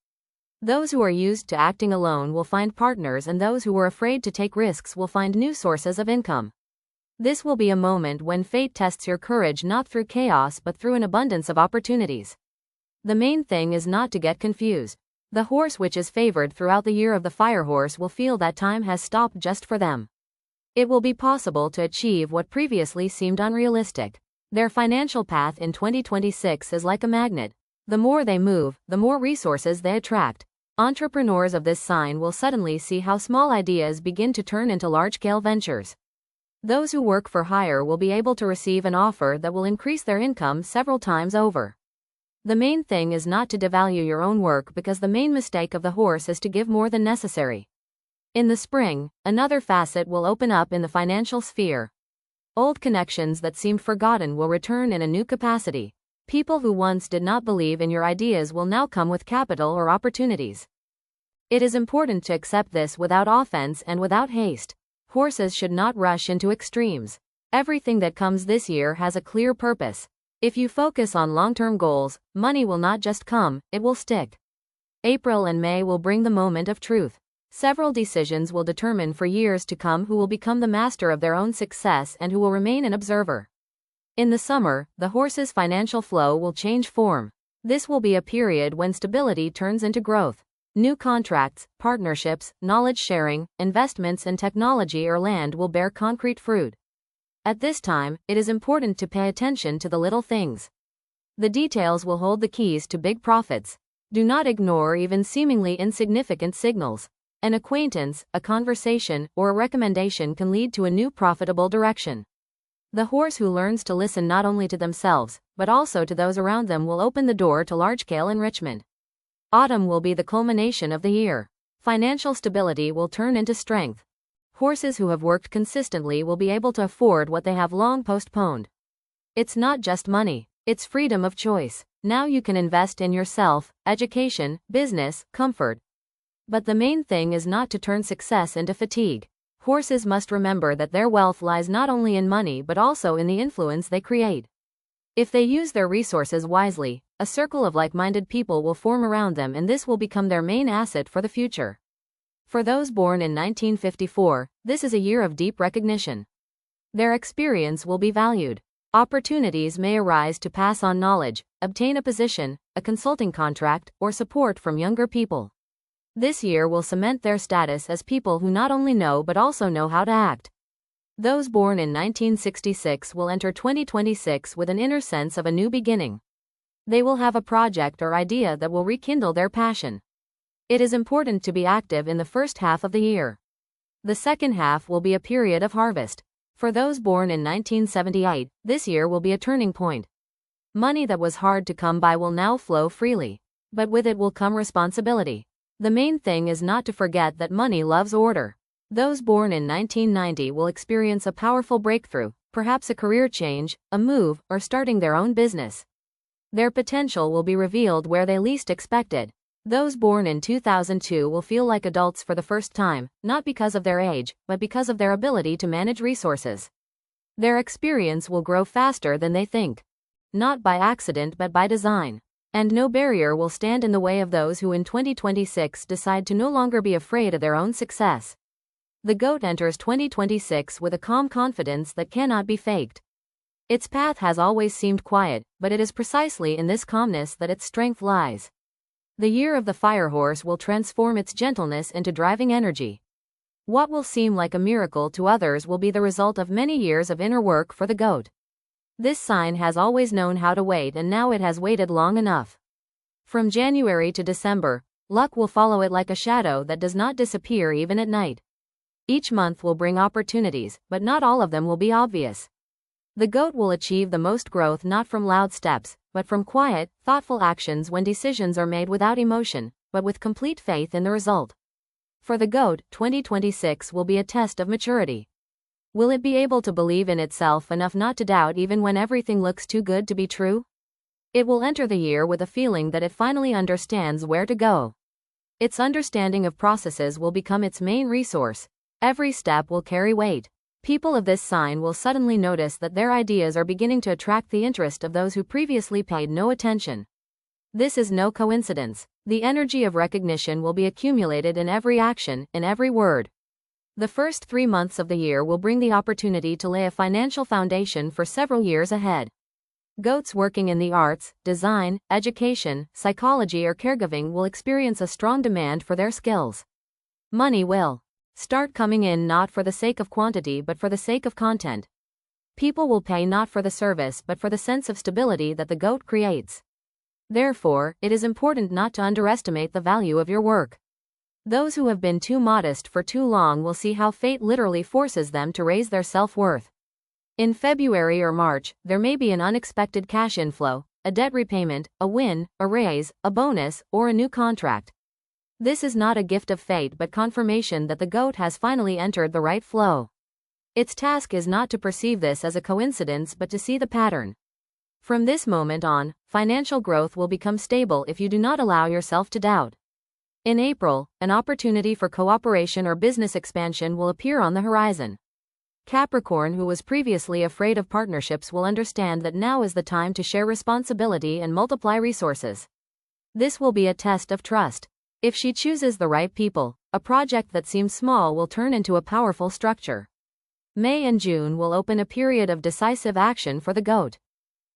Those who are used to acting alone will find partners, and those who were afraid to take risks will find new sources of income. This will be a moment when fate tests your courage not through chaos but through an abundance of opportunities. The main thing is not to get confused. The horse which is favored throughout the year of the fire horse will feel that time has stopped just for them. It will be possible to achieve what previously seemed unrealistic. Their financial path in 2026 is like a magnet. The more they move, the more resources they attract. Entrepreneurs of this sign will suddenly see how small ideas begin to turn into large-scale ventures. Those who work for hire will be able to receive an offer that will increase their income several times over. The main thing is not to devalue your own work, because the main mistake of the horse is to give more than necessary. In the spring, another facet will open up in the financial sphere. Old connections that seemed forgotten will return in a new capacity. People who once did not believe in your ideas will now come with capital or opportunities. It is important to accept this without offense and without haste. Horses should not rush into extremes. Everything that comes this year has a clear purpose. If you focus on long-term goals, money will not just come, it will stick. April and May will bring the moment of truth. Several decisions will determine for years to come who will become the master of their own success and who will remain an observer. In the summer, the horse's financial flow will change form. This will be a period when stability turns into growth. New contracts, partnerships, knowledge sharing, investments in technology or land will bear concrete fruit. At this time, it is important to pay attention to the little things. The details will hold the keys to big profits. Do not ignore even seemingly insignificant signals. An acquaintance, a conversation, or a recommendation can lead to a new profitable direction. The horse who learns to listen not only to themselves, but also to those around them will open the door to large-scale enrichment. Autumn will be the culmination of the year. Financial stability will turn into strength. Horses who have worked consistently will be able to afford what they have long postponed. It's not just money, it's freedom of choice. Now you can invest in yourself, education, business, comfort. But the main thing is not to turn success into fatigue. Horses must remember that their wealth lies not only in money but also in the influence they create. If they use their resources wisely, a circle of like-minded people will form around them, and this will become their main asset for the future. For those born in 1954, this is a year of deep recognition. Their experience will be valued. Opportunities may arise to pass on knowledge, obtain a position, a consulting contract, or support from younger people. This year will cement their status as people who not only know but also know how to act. Those born in 1966 will enter 2026 with an inner sense of a new beginning. They will have a project or idea that will rekindle their passion. It is important to be active in the first half of the year. The second half will be a period of harvest. For those born in 1978, this year will be a turning point. Money that was hard to come by will now flow freely. But with it will come responsibility. The main thing is not to forget that money loves order. Those born in 1990 will experience a powerful breakthrough, perhaps a career change, a move, or starting their own business. Their potential will be revealed where they least expect it. Those born in 2002 will feel like adults for the first time, not because of their age, but because of their ability to manage resources. Their experience will grow faster than they think. Not by accident but by design. And no barrier will stand in the way of those who in 2026 decide to no longer be afraid of their own success. The goat enters 2026 with a calm confidence that cannot be faked. Its path has always seemed quiet, but it is precisely in this calmness that its strength lies. The year of the fire horse will transform its gentleness into driving energy. What will seem like a miracle to others will be the result of many years of inner work for the goat. This sign has always known how to wait, and now it has waited long enough. From January to December, luck will follow it like a shadow that does not disappear even at night. Each month will bring opportunities, but not all of them will be obvious. The goat will achieve the most growth not from loud steps, but from quiet, thoughtful actions when decisions are made without emotion, but with complete faith in the result. For the goat, 2026 will be a test of maturity. Will it be able to believe in itself enough not to doubt even when everything looks too good to be true? It will enter the year with a feeling that it finally understands where to go. Its understanding of processes will become its main resource. Every step will carry weight. People of this sign will suddenly notice that their ideas are beginning to attract the interest of those who previously paid no attention. This is no coincidence. The energy of recognition will be accumulated in every action, in every word. The first 3 months of the year will bring the opportunity to lay a financial foundation for several years ahead. Goats working in the arts, design, education, psychology or caregiving will experience a strong demand for their skills. Money will start coming in not for the sake of quantity but for the sake of content. People will pay not for the service but for the sense of stability that the goat creates. Therefore, it is important not to underestimate the value of your work. Those who have been too modest for too long will see how fate literally forces them to raise their self-worth. In February or March, there may be an unexpected cash inflow, a debt repayment, a win, a raise, a bonus, or a new contract. This is not a gift of fate but confirmation that the goat has finally entered the right flow. Its task is not to perceive this as a coincidence but to see the pattern. From this moment on, financial growth will become stable if you do not allow yourself to doubt. In April, an opportunity for cooperation or business expansion will appear on the horizon. Capricorn, who was previously afraid of partnerships, will understand that now is the time to share responsibility and multiply resources. This will be a test of trust. If she chooses the right people, a project that seems small will turn into a powerful structure. May and June will open a period of decisive action for the goat.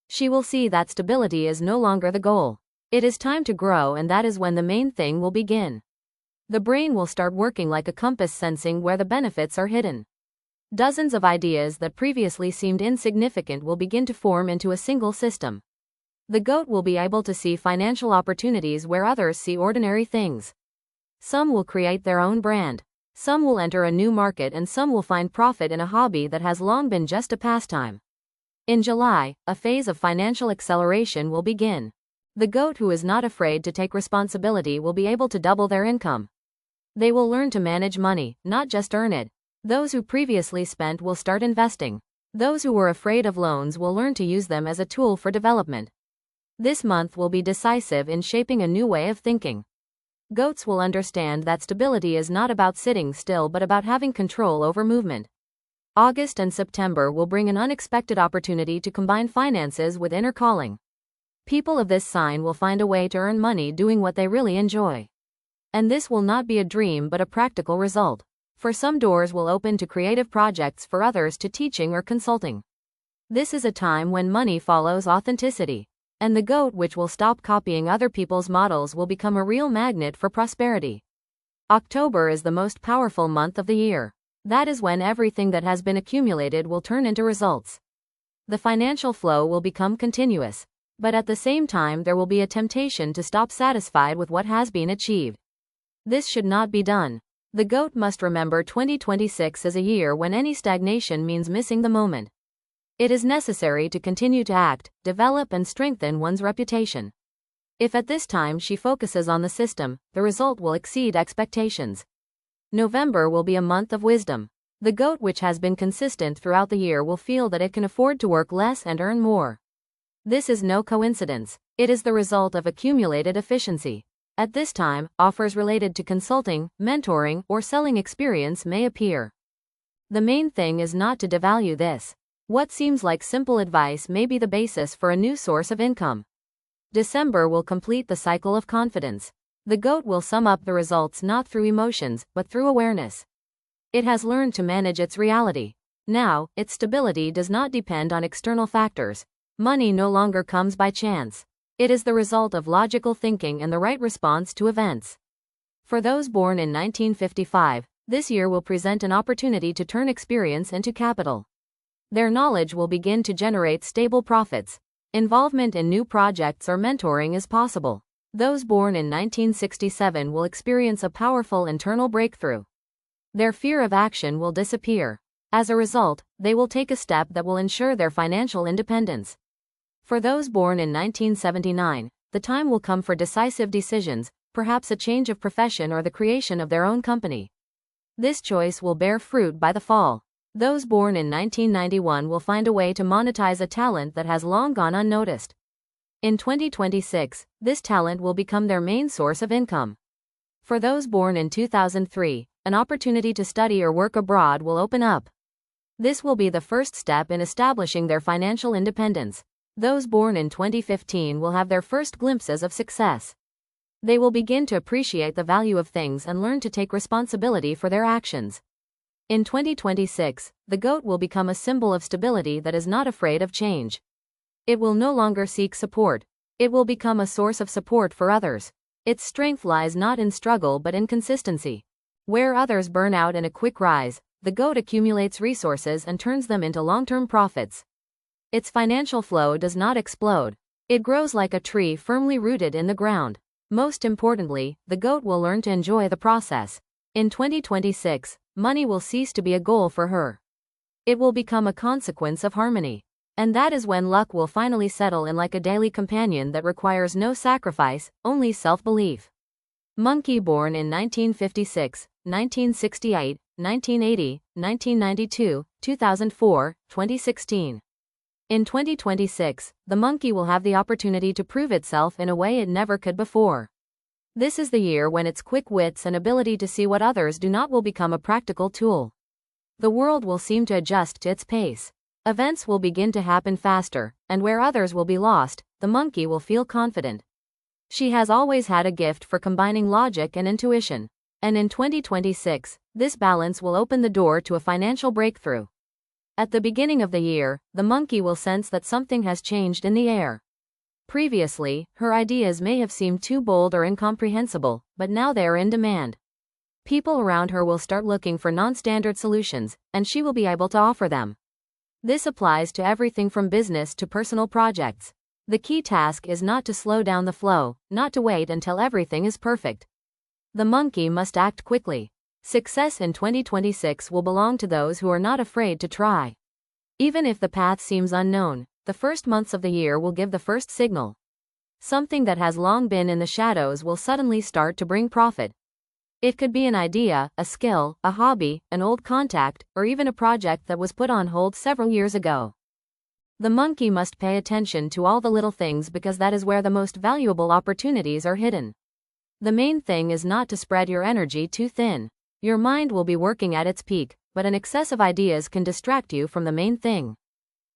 She will see that stability is no longer the goal. It is time to grow, and that is when the main thing will begin. The brain will start working like a compass, sensing where the benefits are hidden. Dozens of ideas that previously seemed insignificant will begin to form into a single system. The goat will be able to see financial opportunities where others see ordinary things. Some will create their own brand. Some will enter a new market, and some will find profit in a hobby that has long been just a pastime. In July, a phase of financial acceleration will begin. The goat who is not afraid to take responsibility will be able to double their income. They will learn to manage money, not just earn it. Those who previously spent will start investing. Those who were afraid of loans will learn to use them as a tool for development. This month will be decisive in shaping a new way of thinking. Goats will understand that stability is not about sitting still but about having control over movement. August and September will bring an unexpected opportunity to combine finances with inner calling. People of this sign will find a way to earn money doing what they really enjoy. And this will not be a dream but a practical result. For some, doors will open to creative projects, for others to teaching or consulting. This is a time when money follows authenticity. And the goat, which will stop copying other people's models, will become a real magnet for prosperity. October is the most powerful month of the year. That is when everything that has been accumulated will turn into results. The financial flow will become continuous. But at the same time, there will be a temptation to stop satisfied with what has been achieved. This should not be done. The goat must remember 2026 as a year when any stagnation means missing the moment. It is necessary to continue to act, develop and strengthen one's reputation. If at this time she focuses on the system, the result will exceed expectations. November will be a month of wisdom. The goat, which has been consistent throughout the year, will feel that it can afford to work less and earn more. This is no coincidence. It is the result of accumulated efficiency. At this time, offers related to consulting, mentoring, or selling experience may appear. The main thing is not to devalue this. What seems like simple advice may be the basis for a new source of income. December will complete the cycle of confidence. The goat will sum up the results not through emotions, but through awareness. It has learned to manage its reality. Now, its stability does not depend on external factors. Money no longer comes by chance. It is the result of logical thinking and the right response to events. For those born in 1955, this year will present an opportunity to turn experience into capital. Their knowledge will begin to generate stable profits. Involvement in new projects or mentoring is possible. Those born in 1967 will experience a powerful internal breakthrough. Their fear of action will disappear. As a result, they will take a step that will ensure their financial independence. For those born in 1979, the time will come for decisive decisions, perhaps a change of profession or the creation of their own company. This choice will bear fruit by the fall. Those born in 1991 will find a way to monetize a talent that has long gone unnoticed. In 2026, this talent will become their main source of income. For those born in 2003, an opportunity to study or work abroad will open up. This will be the first step in establishing their financial independence. Those born in 2015 will have their first glimpses of success. They will begin to appreciate the value of things and learn to take responsibility for their actions. In 2026, the goat will become a symbol of stability that is not afraid of change. It will no longer seek support. It will become a source of support for others. Its strength lies not in struggle but in consistency. Where others burn out in a quick rise, the goat accumulates resources and turns them into long-term profits. Its financial flow does not explode. It grows like a tree firmly rooted in the ground. Most importantly, the goat will learn to enjoy the process. In 2026, money will cease to be a goal for her. It will become a consequence of harmony. And that is when luck will finally settle in like a daily companion that requires no sacrifice, only self-belief. Monkey born in 1956, 1968, 1980, 1992, 2004, 2016. In 2026, the monkey will have the opportunity to prove itself in a way it never could before. This is the year when its quick wits and ability to see what others do not will become a practical tool. The world will seem to adjust to its pace. Events will begin to happen faster, and where others will be lost, the monkey will feel confident. She has always had a gift for combining logic and intuition. And in 2026, this balance will open the door to a financial breakthrough. At the beginning of the year, the monkey will sense that something has changed in the air. Previously, her ideas may have seemed too bold or incomprehensible, but now they are in demand. People around her will start looking for non-standard solutions, and she will be able to offer them. This applies to everything from business to personal projects. The key task is not to slow down the flow, not to wait until everything is perfect. The monkey must act quickly. Success in 2026 will belong to those who are not afraid to try. Even if the path seems unknown, the first months of the year will give the first signal. Something that has long been in the shadows will suddenly start to bring profit. It could be an idea, a skill, a hobby, an old contact, or even a project that was put on hold several years ago. The monkey must pay attention to all the little things because that is where the most valuable opportunities are hidden. The main thing is not to spread your energy too thin. Your mind will be working at its peak, but an excess of ideas can distract you from the main thing.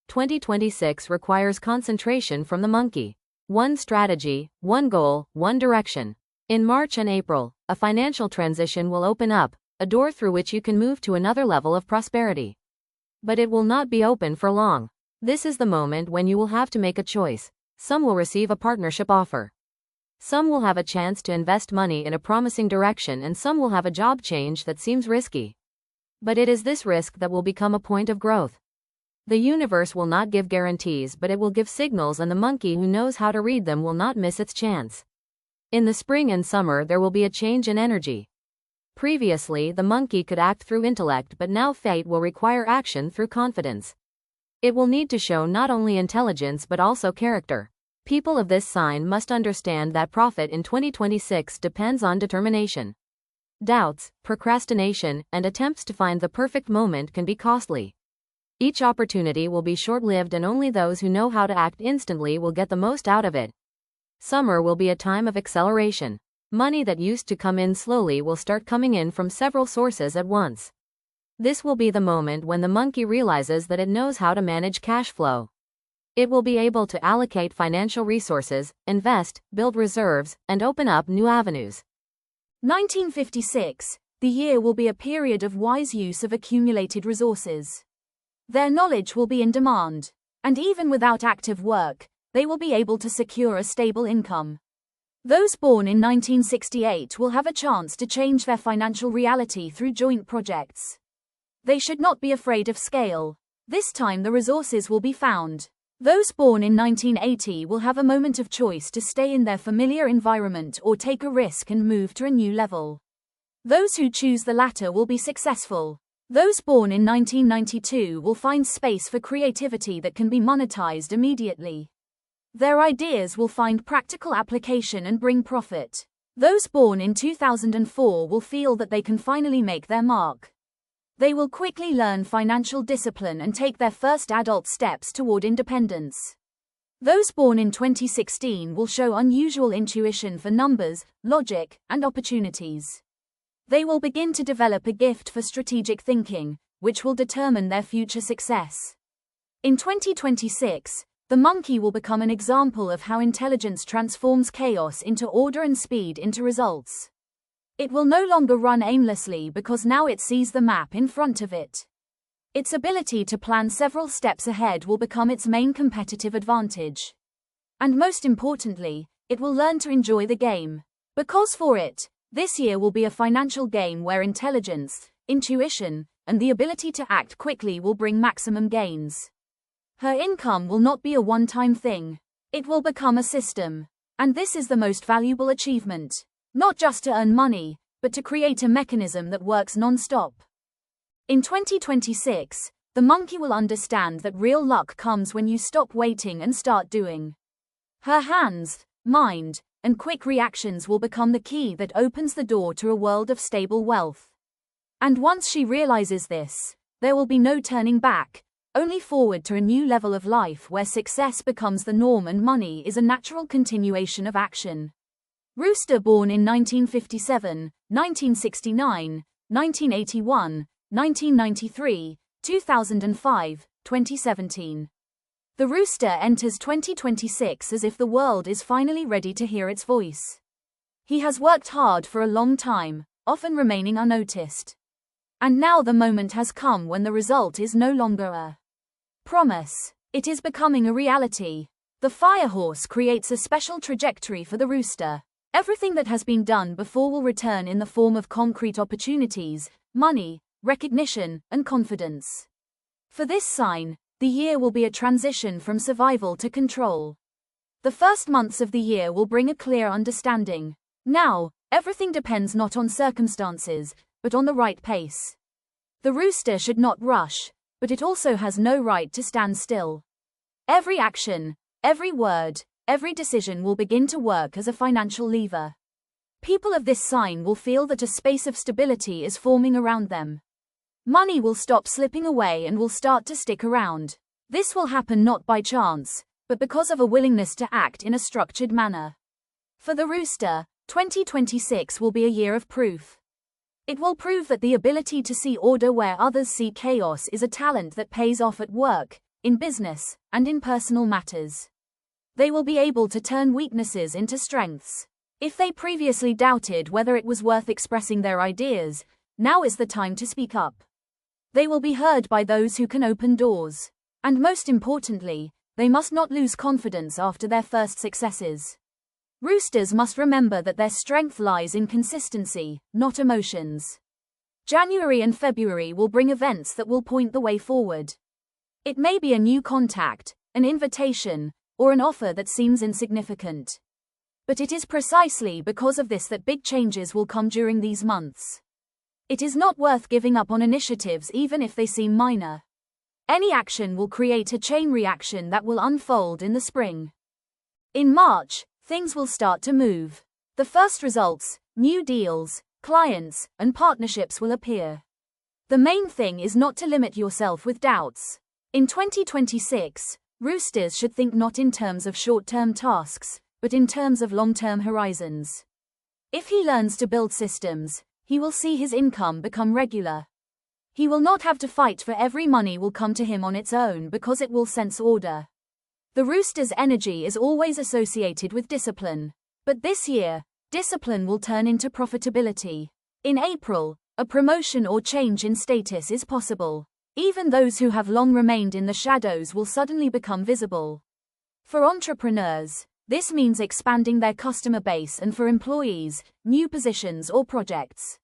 2026 requires concentration from the monkey. One strategy, one goal, one direction. In March and April, a financial transition will open up, a door through which you can move to another level of prosperity. But it will not be open for long. This is the moment when you will have to make a choice. Some will receive a partnership offer. Some will have a chance to invest money in a promising direction, and some will have a job change that seems risky. But it is this risk that will become a point of growth. The universe will not give guarantees, but it will give signals, and the monkey who knows how to read them will not miss its chance. In the spring and summer there will be a change in energy. Previously, the monkey could act through intellect, but now fate will require action through confidence. It will need to show not only intelligence but also character. People of this sign must understand that profit in 2026 depends on determination. Doubts, procrastination, and attempts to find the perfect moment can be costly. Each opportunity will be short-lived, and only those who know how to act instantly will get the most out of it. Summer will be a time of acceleration. Money that used to come in slowly will start coming in from several sources at once. This will be the moment when the monkey realizes that it knows how to manage cash flow. It will be able to allocate financial resources, invest, build reserves, and open up new avenues. 1956, the year will be a period of wise use of accumulated resources. Their knowledge will be in demand, and even without active work, they will be able to secure a stable income. Those born in 1968 will have a chance to change their financial reality through joint projects. They should not be afraid of scale. This time the resources will be found. Those born in 1980 will have a moment of choice to stay in their familiar environment or take a risk and move to a new level. Those who choose the latter will be successful. Those born in 1992 will find space for creativity that can be monetized immediately. Their ideas will find practical application and bring profit. Those born in 2004 will feel that they can finally make their mark. They will quickly learn financial discipline and take their first adult steps toward independence. Those born in 2016 will show unusual intuition for numbers, logic, and opportunities. They will begin to develop a gift for strategic thinking, which will determine their future success. In 2026, the monkey will become an example of how intelligence transforms chaos into order and speed into results. It will no longer run aimlessly because now it sees the map in front of it. Its ability to plan several steps ahead will become its main competitive advantage. And most importantly, it will learn to enjoy the game. Because for it, this year will be a financial game where intelligence, intuition, and the ability to act quickly will bring maximum gains. Her income will not be a one-time thing. It will become a system. And this is the most valuable achievement. Not just to earn money, but to create a mechanism that works non-stop. In 2026, the monkey will understand that real luck comes when you stop waiting and start doing. Her hands, mind, and quick reactions will become the key that opens the door to a world of stable wealth. And once she realizes this, there will be no turning back, only forward to a new level of life where success becomes the norm and money is a natural continuation of action. Rooster born in 1957, 1969, 1981, 1993, 2005, 2017. The rooster enters 2026 as if the world is finally ready to hear its voice. He has worked hard for a long time, often remaining unnoticed. And now the moment has come when the result is no longer a promise. It is becoming a reality. The fire horse creates a special trajectory for the rooster. Everything that has been done before will return in the form of concrete opportunities, money, recognition, and confidence. For this sign, the year will be a transition from survival to control. The first months of the year will bring a clear understanding. Now, everything depends not on circumstances, but on the right pace. The rooster should not rush, but it also has no right to stand still. Every action, every word, every decision will begin to work as a financial lever. People of this sign will feel that a space of stability is forming around them. Money will stop slipping away and will start to stick around. This will happen not by chance, but because of a willingness to act in a structured manner. For the rooster, 2026 will be a year of proof. It will prove that the ability to see order where others see chaos is a talent that pays off at work, in business, and in personal matters. They will be able to turn weaknesses into strengths. If they previously doubted whether it was worth expressing their ideas, now is the time to speak up. They will be heard by those who can open doors. And most importantly, they must not lose confidence after their first successes. Roosters must remember that their strength lies in consistency, not emotions. January and February will bring events that will point the way forward. It may be a new contact, an invitation, or an offer that seems insignificant. But it is precisely because of this that big changes will come during these months. It is not worth giving up on initiatives even if they seem minor. Any action will create a chain reaction that will unfold in the spring. In March, things will start to move. The first results, new deals, clients, and partnerships will appear. The main thing is not to limit yourself with doubts. In 2026, roosters should think not in terms of short-term tasks, but in terms of long-term horizons. If he learns to build systems, he will see his income become regular. He will not have to fight for every money will come to him on its own because it will sense order. The rooster's energy is always associated with discipline. But this year, discipline will turn into profitability. In April, a promotion or change in status is possible. Even those who have long remained in the shadows will suddenly become visible. For entrepreneurs, this means expanding their customer base, and for employees, new positions or projects.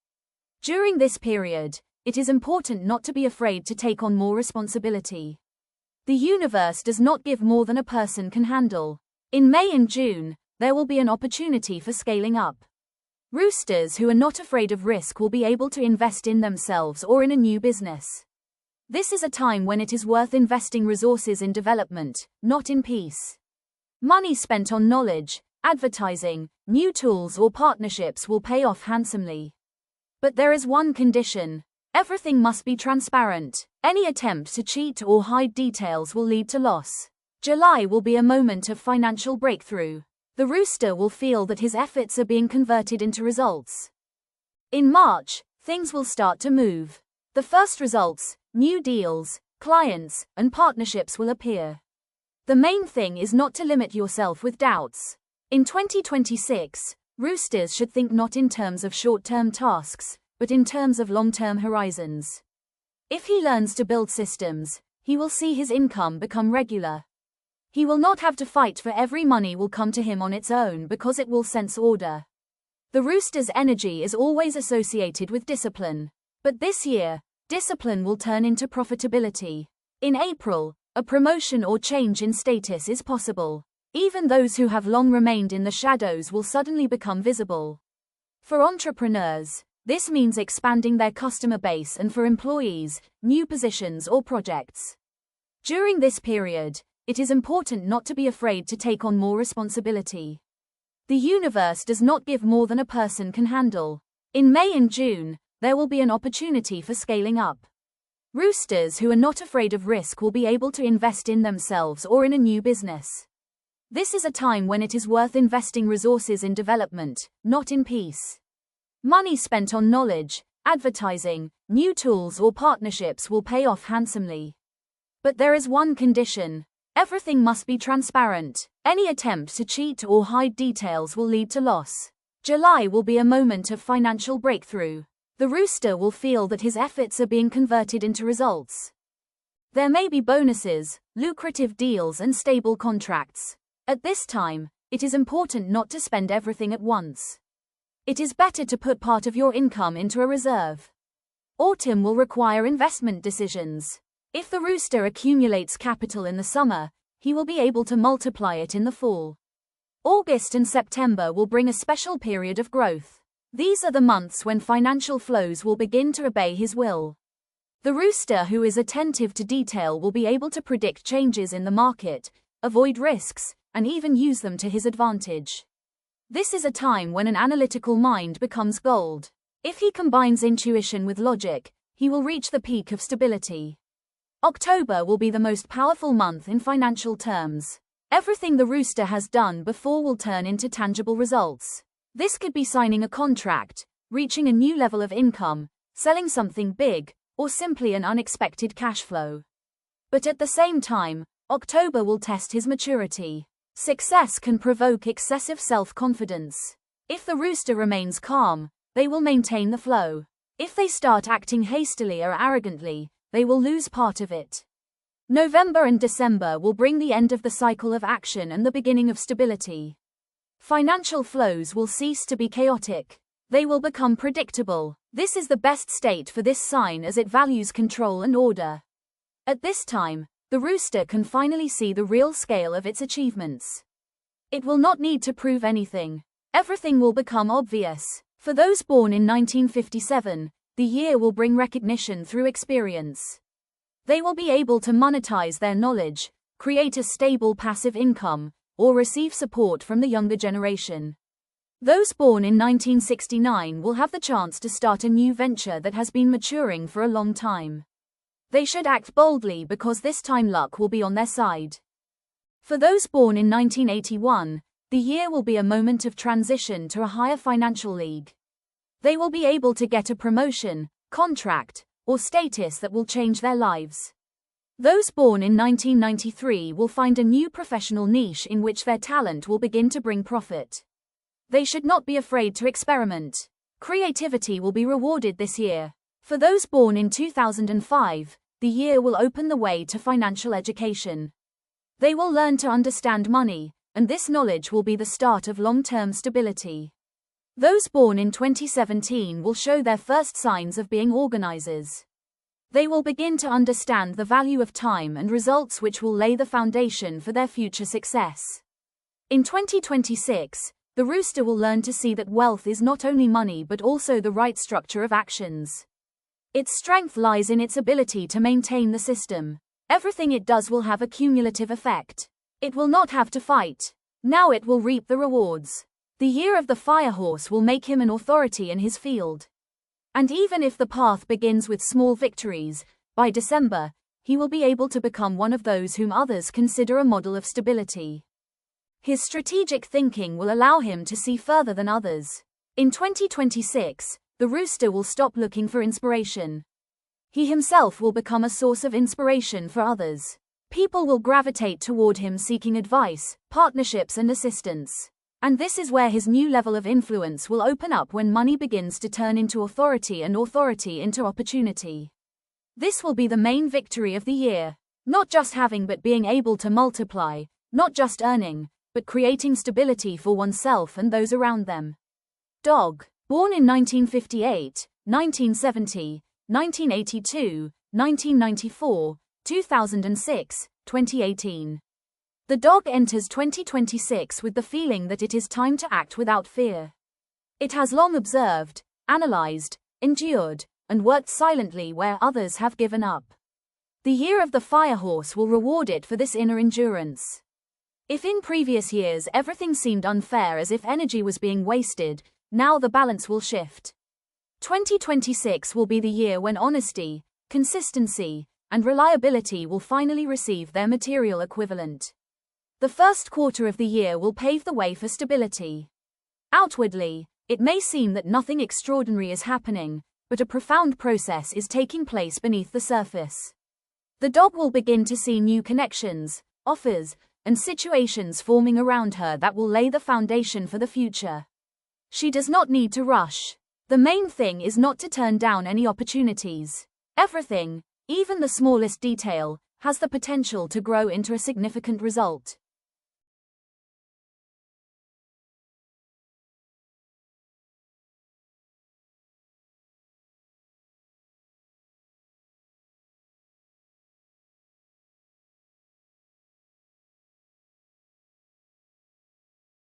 During this period, it is important not to be afraid to take on more responsibility. The universe does not give more than a person can handle. In May and June, there will be an opportunity for scaling up. Roosters who are not afraid of risk will be able to invest in themselves or in a new business. This is a time when it is worth investing resources in development, not in peace. Money spent on knowledge, advertising, new tools or partnerships will pay off handsomely. But there is one condition. Everything must be transparent. Any attempt to cheat or hide details will lead to loss. July will be a moment of financial breakthrough. The rooster will feel that his efforts are being converted into results. In March, things will start to move. The first results, new deals, clients, and partnerships will appear. The main thing is not to limit yourself with doubts. In 2026, roosters should think not in terms of short-term tasks, but in terms of long-term horizons. If he learns to build systems, he will see his income become regular. He will not have to fight for every money will come to him on its own because it will sense order. The rooster's energy is always associated with discipline. But this year, discipline will turn into profitability. In April, a promotion or change in status is possible. Even those who have long remained in the shadows will suddenly become visible. For entrepreneurs, this means expanding their customer base, and for employees, new positions or projects. During this period, it is important not to be afraid to take on more responsibility. The universe does not give more than a person can handle. In May and June, there will be an opportunity for scaling up. Roosters who are not afraid of risk will be able to invest in themselves or in a new business. This is a time when it is worth investing resources in development, not in peace. Money spent on knowledge, advertising, new tools or partnerships will pay off handsomely. But there is one condition. Everything must be transparent. Any attempt to cheat or hide details will lead to loss. July will be a moment of financial breakthrough. The rooster will feel that his efforts are being converted into results. There may be bonuses, lucrative deals and stable contracts. At this time, it is important not to spend everything at once. It is better to put part of your income into a reserve. Autumn will require investment decisions. If the rooster accumulates capital in the summer, he will be able to multiply it in the fall. August and September will bring a special period of growth. These are the months when financial flows will begin to obey his will. The rooster who is attentive to detail will be able to predict changes in the market, avoid risks, and even use them to his advantage. This is a time when an analytical mind becomes gold. If he combines intuition with logic, he will reach the peak of stability. October will be the most powerful month in financial terms. Everything the rooster has done before will turn into tangible results. This could be signing a contract, reaching a new level of income, selling something big, or simply an unexpected cash flow. But at the same time, October will test his maturity. Success can provoke excessive self-confidence. If the rooster remains calm, they will maintain the flow. If they start acting hastily or arrogantly, they will lose part of it. November and December will bring the end of the cycle of action and the beginning of stability. Financial flows will cease to be chaotic. They will become predictable. This is the best state for this sign as it values control and order. At this time, the rooster can finally see the real scale of its achievements. It will not need to prove anything. Everything will become obvious. For those born in 1957, the year will bring recognition through experience. They will be able to monetize their knowledge, create a stable passive income, or receive support from the younger generation. Those born in 1969 will have the chance to start a new venture that has been maturing for a long time. They should act boldly because this time luck will be on their side. For those born in 1981, The year will be a moment of transition to a higher financial league. They will be able to get a promotion, contract, or status that will change their lives. Those born in 1993 will find a new professional niche in which their talent will begin to bring profit. They should not be afraid to experiment. Creativity will be rewarded this year. For those born in 2005, the year will open the way to financial education. They will learn to understand money, and this knowledge will be the start of long-term stability. Those born in 2017 will show their first signs of being organizers. They will begin to understand the value of time and results, which will lay the foundation for their future success. In 2026, the rooster will learn to see that wealth is not only money but also the right structure of actions. Its strength lies in its ability to maintain the system. Everything it does will have a cumulative effect. It will not have to fight. Now it will reap the rewards. The year of the fire horse will make him an authority in his field. And even if the path begins with small victories, by December, he will be able to become one of those whom others consider a model of stability. His strategic thinking will allow him to see further than others. In 2026, the rooster will stop looking for inspiration. He himself will become a source of inspiration for others. People will gravitate toward him seeking advice, partnerships and assistance. And this is where his new level of influence will open up when money begins to turn into authority and authority into opportunity. This will be the main victory of the year. Not just having but being able to multiply, not just earning, but creating stability for oneself and those around them. Dog. Born in 1958, 1970, 1982, 1994, 2006, 2018. The dog enters 2026 with the feeling that it is time to act without fear. It has long observed, analyzed, endured, and worked silently where others have given up. The year of the fire horse will reward it for this inner endurance. If in previous years everything seemed unfair, as if energy was being wasted, now the balance will shift. 2026 will be the year when honesty, consistency, and reliability will finally receive their material equivalent. The first quarter of the year will pave the way for stability. Outwardly, it may seem that nothing extraordinary is happening, but a profound process is taking place beneath the surface. The dog will begin to see new connections, offers, and situations forming around her that will lay the foundation for the future. She does not need to rush. The main thing is not to turn down any opportunities. Everything, even the smallest detail, has the potential to grow into a significant result.